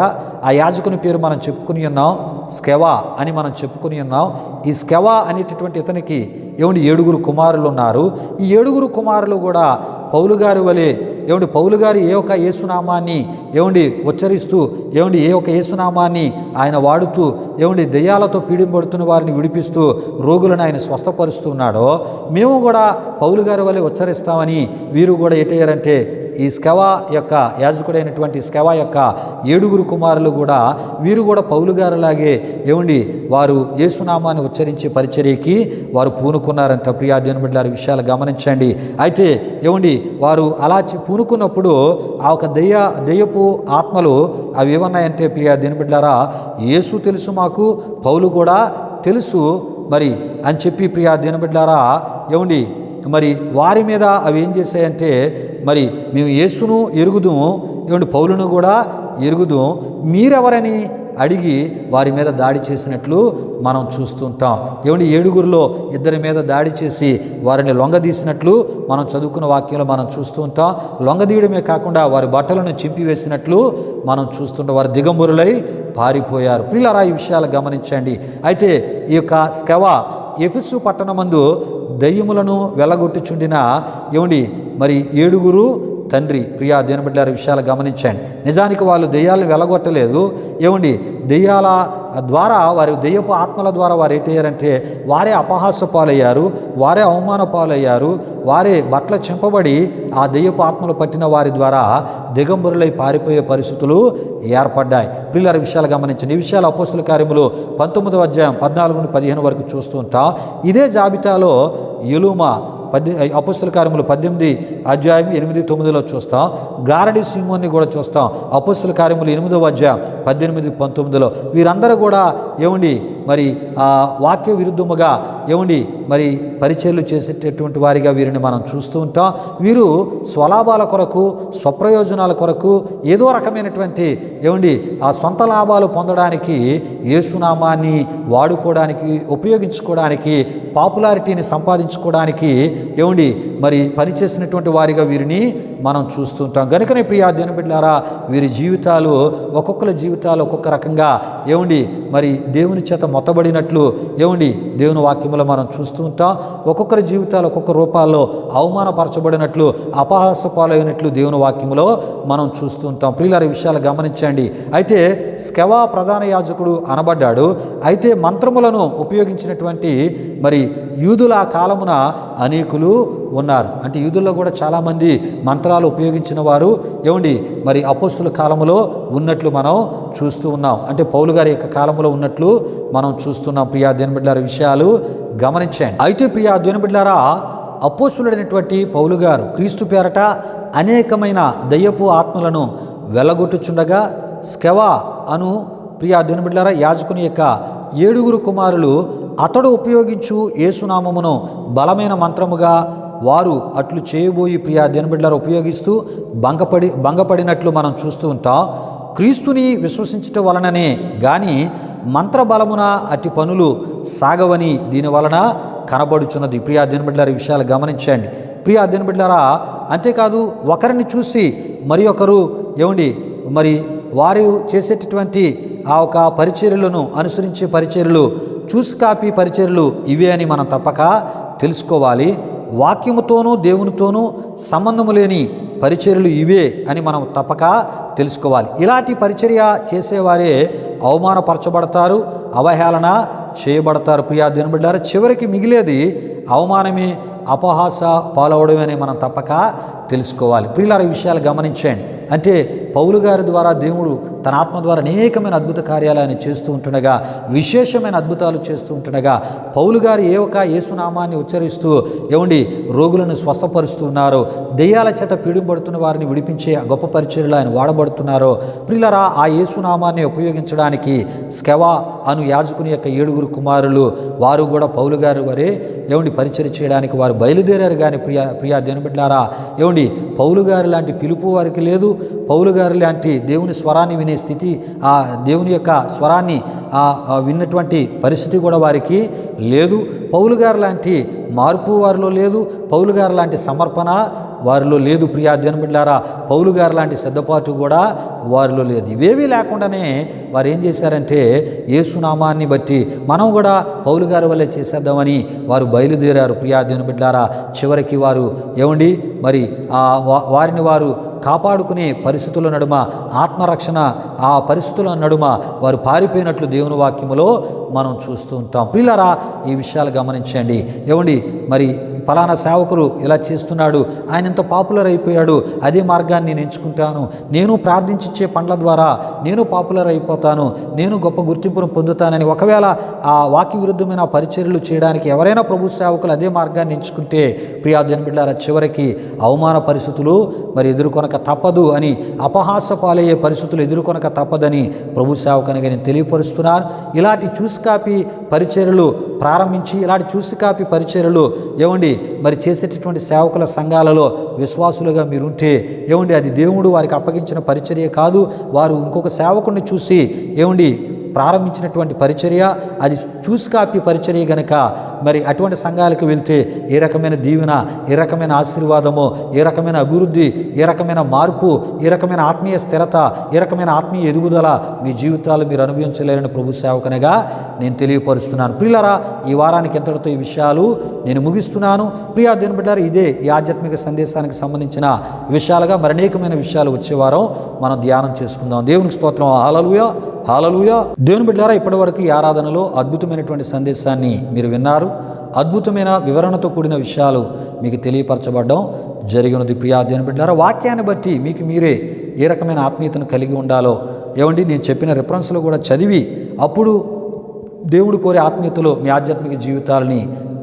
ఆ యాజకుని పేరు మనం చెప్పుకుని ఉన్నాం, స్కెవా అని మనం చెప్పుకుని ఉన్నాం. ఈ స్కెవా అనేటటువంటి ఇతనికి ఏమండి 7 కుమారులు ఉన్నారు. ఈ 7 కుమారులు కూడా పౌలు గారి వలె ఏమండి పౌలు గారు ఏ ఒక యేసునామాన్ని ఏమండి ఉచ్చరిస్తూ ఏమండి ఏ ఒక యేసునామాన్ని ఆయన వాడుతూ ఏమండి దెయ్యాలతో పీడింపడుతున్న వారిని విడిపిస్తూ రోగులను ఆయన స్వస్థపరుస్తున్నాడో మేము కూడా పౌలు గారి వలె ఉచ్చరిస్తామని వీరు కూడా ఎటయ్యారంటే ఈ స్కెవా యొక్క యాజకుడైనటువంటి స్కెవా యొక్క 7 కుమారులు కూడా వీరు కూడా పౌలు గారిలాగే ఏమండి వారు యేసునామాన్ని ఉచ్చరించే పరిచర్యకి వారు పూనుకున్నారంట. ప్రియా దేవుని బిడ్డలారా విషయాలు గమనించండి. అయితే ఏమండి వారు అలా పూనుకున్నప్పుడు ఆ ఒక దెయ్యపు ఆత్మలు అవి ఏమన్నాయంటే ప్రియా దేవుని బిడ్డలారా యేసు తెలుసు మాకు, పౌలు కూడా తెలుసు మరి అని చెప్పి ప్రియా దేవుని బిడ్డలారా ఏమండి మరి వారి మీద అవి ఏం చేశాయంటే మరి మేము యేసును ఎరుగుదుము ఏమండి పౌలును కూడా ఎరుగుదుం, మీరెవరని అడిగి వారి మీద దాడి చేసినట్లు మనం చూస్తుంటాం. ఏమండి 7గురిలో 2 మీద దాడి చేసి వారిని లొంగదీసినట్లు మనం చదువుకున్న వాక్యంలో మనం చూస్తూ ఉంటాం. లొంగదీయడమే కాకుండా వారి బట్టలను చింపివేసినట్లు మనం చూస్తుంటాం. వారు దిగంబరులై పారిపోయారు. ప్రియులారా ఈ విషయాలు గమనించండి. అయితే ఈ యొక్క స్కెవా ఎఫెసు పట్టణమందు దయ్యములను వెళ్ళగొట్టుచుండిన ఏమండి మరి 7 తండ్రి. ప్రియా దేవుని బిడ్డలారా విషయాలు గమనించండి. నిజానికి వాళ్ళు దెయ్యాలను వెళ్ళగొట్టలేదు. ఏమండి దెయ్యాల ద్వారా వారి దెయ్యపు ఆత్మల ద్వారా వారు ఏంటయ్యారంటే వారే అపహాస పాలయ్యారు, వారే అవమాన పాలయ్యారు, వారే బట్టలు చింపబడి ఆ దెయ్యపు ఆత్మలు పట్టిన వారి ద్వారా దిగంబరులై పారిపోయే పరిస్థితులు ఏర్పడ్డాయి. ప్రియులారా విషయాలు గమనించండి. ఈ విషయాలు అపోస్తుల కార్యములు 19వ అధ్యాయం 14-15 వరకు చూస్తూ ఉంటాం. ఇదే జాబితాలో ఎలూమా అపోస్తుల కార్యములు 18 అధ్యాయం 8-9లో చూస్తాం. గారడి సీమోన్ని కూడా చూస్తాం అపోస్తుల కార్యములు 8వ అధ్యాయం 18-19లో. వీరందరూ కూడా ఏమండి మరి వాక్య విరుద్ధముగా ఏమండి మరి పరిచర్యలు చేసేటటువంటి వారిగా వీరిని మనం చూస్తూ ఉంటాం. వీరు స్వలాభాల కొరకు స్వప్రయోజనాల కొరకు ఏదో రకమైనటువంటి ఏమండి ఆ సొంత లాభాలు పొందడానికి యేసునామాన్ని వాడుకోవడానికి ఉపయోగించుకోవడానికి పాపులారిటీని సంపాదించుకోవడానికి ఏమండి మరి పనిచేసినటువంటి వారిగా వీరిని మనం చూస్తుంటాం. కనుకనే ప్రియా దేవుని బిడ్డలారా వీరి జీవితాలు ఒక్కొక్కరి జీవితాలు ఒక్కొక్క రకంగా ఏమండి మరి దేవుని చేత మొత్తబడినట్లు ఏమండి దేవుని వాక్యములో మనం చూస్తూ ఉంటాం. ఒక్కొక్కరి జీవితాలు ఒక్కొక్క రూపాల్లో అవమానపరచబడినట్లు అపహాస పాలైనట్లు దేవుని వాక్యములో మనం చూస్తూ ఉంటాం. ప్రియులారా విషయాలు గమనించండి. అయితే స్కెవా ప్రధాన యాజకుడు అనబడ్డాడు. అయితే మంత్రములను ఉపయోగించినటువంటి మరి యూదుల కాలమున అనేకులు ఉన్నారు. అంటే యూదుల్లో కూడా చాలామంది మంత్రాలు ఉపయోగించిన వారు ఏమండి మరి అపోస్తుల కాలంలో ఉన్నట్లు మనం చూస్తూ ఉన్నాం. అంటే పౌలు గారి యొక్క కాలంలో ఉన్నట్లు మనం చూస్తున్నాం. ప్రియా దేవుని బిడ్డలారా విషయాలు గమనించండి. అయితే ప్రియా దేవుని బిడ్డలారా అపోస్తులుడైనటువంటి పౌలు గారు క్రీస్తు పేరట అనేకమైన దయ్యపు ఆత్మలను వెళ్ళగొట్టుచుండగా స్కెవా అను ప్రియా దేవుని బిడ్డలారా యాజకుని యొక్క 7 కుమారులు అతడు ఉపయోగించు యేసునామమును బలమైన మంత్రముగా వారు అట్లు చేయబోయి ప్రియా దేవుని బిడ్డలారా ఉపయోగిస్తూ భంగపడినట్లు మనం చూస్తూ ఉంటాం. క్రీస్తుని విశ్వసించటం వలననే గాని మంత్రబలమున అట్టి పనులు సాగవని దీని వలన కనబడుచున్నది. ప్రియా దేవుని బిడ్డలారా ఈ విషయాలు గమనించండి. ప్రియా దేవుని బిడ్డలారా అంతేకాదు ఒకరిని చూసి మరి ఒకరు ఏమండి మరి వారు చేసేటటువంటి ఆ ఒక పరిచర్యలను అనుసరించే పరిచర్యలు చూసి కాపీ పరిచర్యలు ఇవే అని మనం తప్పక తెలుసుకోవాలి. వాక్యముతోనూ దేవునితోనూ సంబంధము లేని పరిచర్యలు ఇవే అని మనం తప్పక తెలుసుకోవాలి. ఇలాంటి పరిచర్య చేసేవారే అవమానపరచబడతారు, అవహేళన చేయబడతారు. ప్రియా దేవుని బిడ్డలారా చివరికి మిగిలేది అవమానమే, అపహాస పాలవడమే అని మనం తప్పక తెలుసుకోవాలి. ప్రియులారా, ఈ విషయాలు గమనించండి. అంటే పౌలు గారి ద్వారా దేవుడు తన ఆత్మ ద్వారా అనేకమైన అద్భుత కార్యాలు ఆయన చేస్తూ ఉంటుండగా, విశేషమైన అద్భుతాలు చేస్తూ ఉంటుండగా, పౌలు గారు ఏ ఒక యేసునామాన్ని ఉచ్చరిస్తూ రోగులను స్వస్థపరుస్తూ ఉన్నారో, దెయ్యాల చేత పీడింపడుతున్న వారిని విడిపించే గొప్ప పరిచర్యలు ఆయన వాడబడుతున్నారో, ప్రియులారా, ఆ యేసునామాన్ని ఉపయోగించడానికి స్కెవా అను యాజకుని యొక్క 7 కుమారులు వారు కూడా పౌలు గారు వరే పరిచర్య చేయడానికి వారు బయలుదేరారు. కానీ ప్రియా దేవుని బిడ్డలారా, పౌలు గారు లాంటి పిలుపు వారికి లేదు. పౌలు గారు లాంటి దేవుని స్వరాన్ని వినే స్థితి, ఆ దేవుని యొక్క స్వరాన్ని విన్నటువంటి పరిస్థితి కూడా వారికి లేదు. పౌలు గారు లాంటి మార్పు వారిలో లేదు. పౌలు గారు లాంటి సమర్పణ వారిలో లేదు. ప్రియా దేవుని బిడ్డలారా, పౌలు గారు లాంటి సిద్ధపాటు కూడా వారిలో లేదు. ఇవేవీ లేకుండానే వారు ఏం చేశారంటే, యేసునామాన్ని బట్టి మనం కూడా పౌలు గారి వల్లే చేసేద్దామని వారు బయలుదేరారు. ప్రియా దేవుని బిడ్డలారా, చివరికి వారు మరి వారిని వారు కాపాడుకునే పరిస్థితుల నడుమ, ఆత్మరక్షణ ఆ పరిస్థితుల నడుమ వారు పారిపోయినట్లు దేవుని వాక్యములో మనం చూస్తూ ఉంటాం. ప్రియులారా, ఈ విషయాలు గమనించండి. మరి ఫలానా సేవకుడు ఇలా చేస్తున్నాడు, ఆయన ఎంత పాపులర్ అయిపోయాడు, అదే మార్గాన్ని నేను ఎంచుకుంటాను, నేను ప్రార్థించే పనుల ద్వారా నేను పాపులర్ అయిపోతాను, నేను గొప్ప గుర్తింపును పొందుతానని ఒకవేళ ఆ వాక్య విరుద్ధమైన పరిచర్యలు చేయడానికి ఎవరైనా ప్రభు సేవకులు అదే మార్గాన్ని ఎంచుకుంటే, ప్రియా దేవుని బిడ్డలారా, చివరికి అవమాన పరిస్థితులు మరి ఎదుర్కొనక తప్పదు అని, అపహాస్య పాలయ్యే పరిస్థితులు ఎదుర్కొనక తప్పదని ప్రభు సేవకునిగా నేను తెలియపరుస్తున్నాను. ఇలాంటి చూసికాపి పరిచర్యలు ప్రారంభించి, ఇలాంటి చూసికాపి పరిచర్యలు మరి చేసేటటువంటి సేవకుల సంఘాలలో విశ్వాసులుగా మీరుంటే అది దేవుడు వారికి అప్పగించిన పరిచర్య కాదు. వారు ఇంకొక సేవకుడిని చూసి ప్రారంభించినటువంటి పరిచర్య, అది చూసికాపి పరిచర్య గనక మరి అటువంటి సంఘాలకు వెళ్తే ఏ రకమైన దీవెన, ఏ రకమైన ఆశీర్వాదము, ఏ రకమైన అభివృద్ధి, ఏ రకమైన మార్పు, ఏ రకమైన ఆత్మీయ స్థిరత, ఏ రకమైన ఆత్మీయ ఎదుగుదల మీ జీవితాలు మీరు అనుభవించలేరని ప్రభు సేవకునిగా నేను తెలియపరుస్తున్నాను. ప్రియులారా, ఈ వారానికి ఎంతటితో ఈ విషయాలు నేను ముగిస్తున్నాను. ప్రియా దేవుని బిడ్డలారా, ఇదే ఈ ఆధ్యాత్మిక సందేశానికి సంబంధించిన విషయాలుగా మరి అనేకమైన విషయాలు వచ్చే వారం మనం ధ్యానం చేసుకుందాం. దేవునికి స్తోత్రం. హల్లెలూయా, హల్లెలూయా. దేవుని బిడ్డలారా, ఇప్పటివరకు ఈ ఆరాధనలో అద్భుతమైనటువంటి సందేశాన్ని మీరు విన్నారు. అద్భుతమైన వివరణతో కూడిన విషయాలు మీకు తెలియపరచబడడం జరిగినది. ప్రియా దేవుని బిడ్డలారా, వాక్యాన్ని బట్టి మీకు మీరే ఏ రకమైన ఆత్మీయతను కలిగి ఉండాలో నేను చెప్పిన రిఫరెన్స్లో కూడా చదివి అప్పుడు దేవుడు కోరే ఆత్మీయతలో మీ ఆధ్యాత్మిక జీవితాలని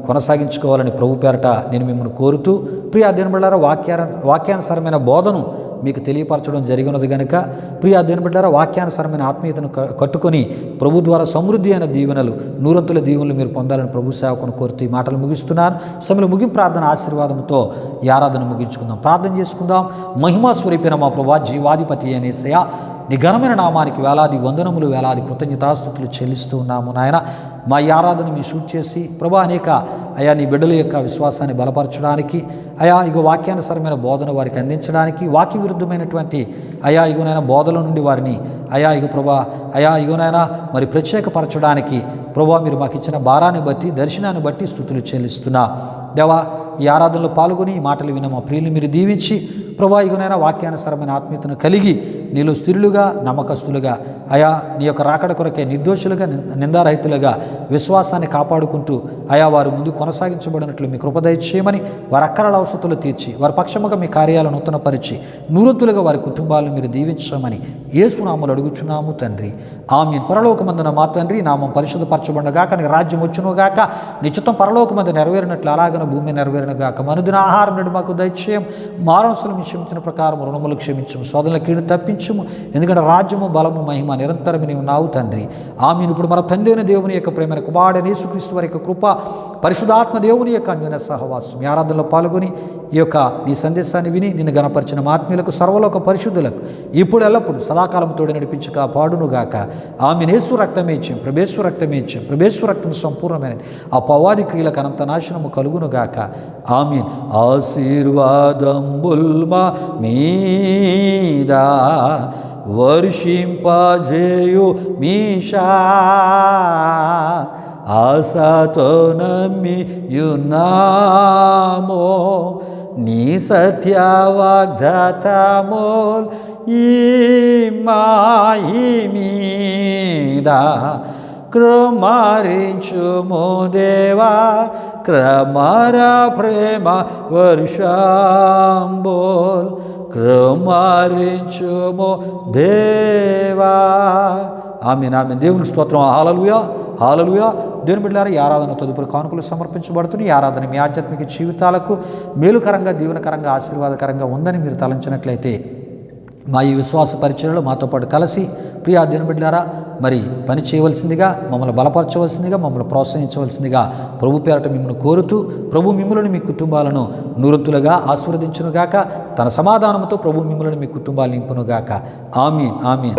కొనసాగించుకోవాలని ప్రభు పేరట నేను మిమ్మల్ని కోరుతూ, ప్రియా దేవుని బిడ్డలారా, వాక్యానుసారమైన బోధను మీకు తెలియపరచడం జరిగినది కనుక, ప్రియా దేవుని బిడ్డలారా, వాక్యానుసారమైన ఆత్మీయతను కట్టుకొని ప్రభు ద్వారా సమృద్ధి అయిన దీవెనలు, నూరంతుల దీవెనలు మీరు పొందాలని ప్రభు సేవకుని కోరుతూ ఈ మాటలు ముగిస్తున్నాను. సమయంలో ముగింపు ప్రార్థన ఆశీర్వాదంతో ఈ ఆరాధన ముగించుకుందాం. ప్రార్థన చేసుకుందాం. మహిమా స్వరూపిన మా ప్రభా, జీవాధిపతి అయిన యేసయ్యా, నీ ఘనమైన నామానికి వేలాది వందనములు, వేలాది కృతజ్ఞతాస్తుతులు చెల్లిస్తూ ఉన్నాము నాయన. మా ఈ ఆరాధన మీ షూట్ చేసి ప్రభా, అనేక నీ బిడ్డల యొక్క విశ్వాసాన్ని బలపరచడానికి, వాక్యానుసారమైన బోధన వారికి అందించడానికి, వాక్య విరుద్ధమైనటువంటి నాయన బోధల నుండి వారిని ప్రభా నాయన మరి ప్రత్యేకపరచడానికి ప్రభా, మీరు మాకు ఇచ్చిన భారాన్ని బట్టి, దర్శనాన్ని బట్టి స్తుతులు చెల్లిస్తున్నా. దేవా, ఈ ఆరాధనలో పాల్గొని ఈ మాటలు విన్న మా ప్రియులు మీరు దీవించి ప్రభా, వాక్యానుసారమైన ఆత్మీయతను కలిగి నీలో స్థిరులుగా, నమ్మకస్తులుగా నీ యొక్క రాకడ కొరకే నిర్దోషులుగా, నిందారహితులుగా విశ్వాసాన్ని కాపాడుకుంటూ వారు ముందు కొనసాగించబడినట్లు మీ కృప దయచేయమని, వారి అక్కరాల అవసరతలు తీర్చి, వారి పక్షముగా మీ కార్యాలను నూతనపరిచి నూరంతులుగా వారి కుటుంబాలను మీరు దీవించమని యేసు నామములో అడుగుచున్నాము తండ్రి. ఆమేన్. పరలోకమందున మా తండ్రి, నామం పరిశుద్ధపరచబడుగాక, నీ రాజ్యం వచ్చునుగాక, నీ చిత్తం పరలోకమందు నెరవేరినట్లు అలాగన భూమి నెరవేరునుగాక. మనుదిన ఆహారం నేడు మాకు దయచేయం, మారణసులు క్షమించిన ప్రకారం రుణములు క్షమించము, శోధనల కీడు తప్పించము, ఎందుకంటే రాజ్యము, బలము, మహిమ నిరంతరం నీవు నావు తండ్రి. ఆమేన్. ఇప్పుడు మన తండ్రి అయిన దేవుని యొక్క ప్రేమైన కుమారుడైన యేసుక్రీస్తు వారి యొక్క కృప, పరిశుద్ధాత్మ దేవుని యొక్క అన్యోన్య సహవాసం, ఈ ఆరాధనలో పాల్గొని ఈ యొక్క నీ సందేశాన్ని విని నిన్ను గణపరిచిన ఆత్మీయులకు, సర్వలోక పరిశుద్ధులకు ఇప్పుడు ఎల్లప్పుడు సదాకాలం తోడు నడిపించు కాపాడునుగాక. ఆమేన్. యేసు రక్తమే ఇచ్చాం, ప్రభేశ్వర రక్తమే ఇచ్చాం, ప్రభేశ్వర రక్తం సంపూర్ణమైనది, ఆ పవాది క్రియలకు అనంత నాశనము కలుగునుగాక. ఆమేన్. ఆశీర్వాదంబుల్మా మీద వర్షింపజేయు మీషా, ఆశతో నమ్మియున్నామో నీ సత్య వాగ్దాతముల్ ఈ మాయి మీద కృమారించుము దేవా, క్రమరా ప్రేమ వర్షంబోల్ కృమరించుము దేవా. ఆమేన్ ఆమేన్. దేవునికి స్తోత్రం. హల్లెలూయా హల్లెలూయా. దేవుని బిడ్డలారా, ఈ ఆరాధన తదుపరి కానుకలు సమర్పించబడుతుంది. ఈ ఆరాధన మీ ఆధ్యాత్మిక జీవితాలకు మేలుకరంగా, దీవెనకరంగా, ఆశీర్వాదకరంగా ఉందని మీరు తలంచినట్లయితే మా ఈ విశ్వాస పరిచయలో మాతో పాటు కలిసి ప్రియా దేవుని బిడ్డలారా మరి పని చేయవలసిందిగా, మమ్మల్ని బలపరచవలసిందిగా, మమ్మల్ని ప్రోత్సహించవలసిందిగా ప్రభు పేరట మిమ్మల్ని కోరుతూ, ప్రభు మిమ్మల్ని మీ కుటుంబాలను నూరొత్తులుగా ఆశీర్వదించునుగాక. తన సమాధానంతో ప్రభు మిమ్మల్ని మీ కుటుంబాలు నింపునుగాక. ఆమీన్ ఆమీన్.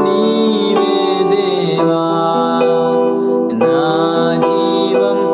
నీవే దేవా, నా జీవం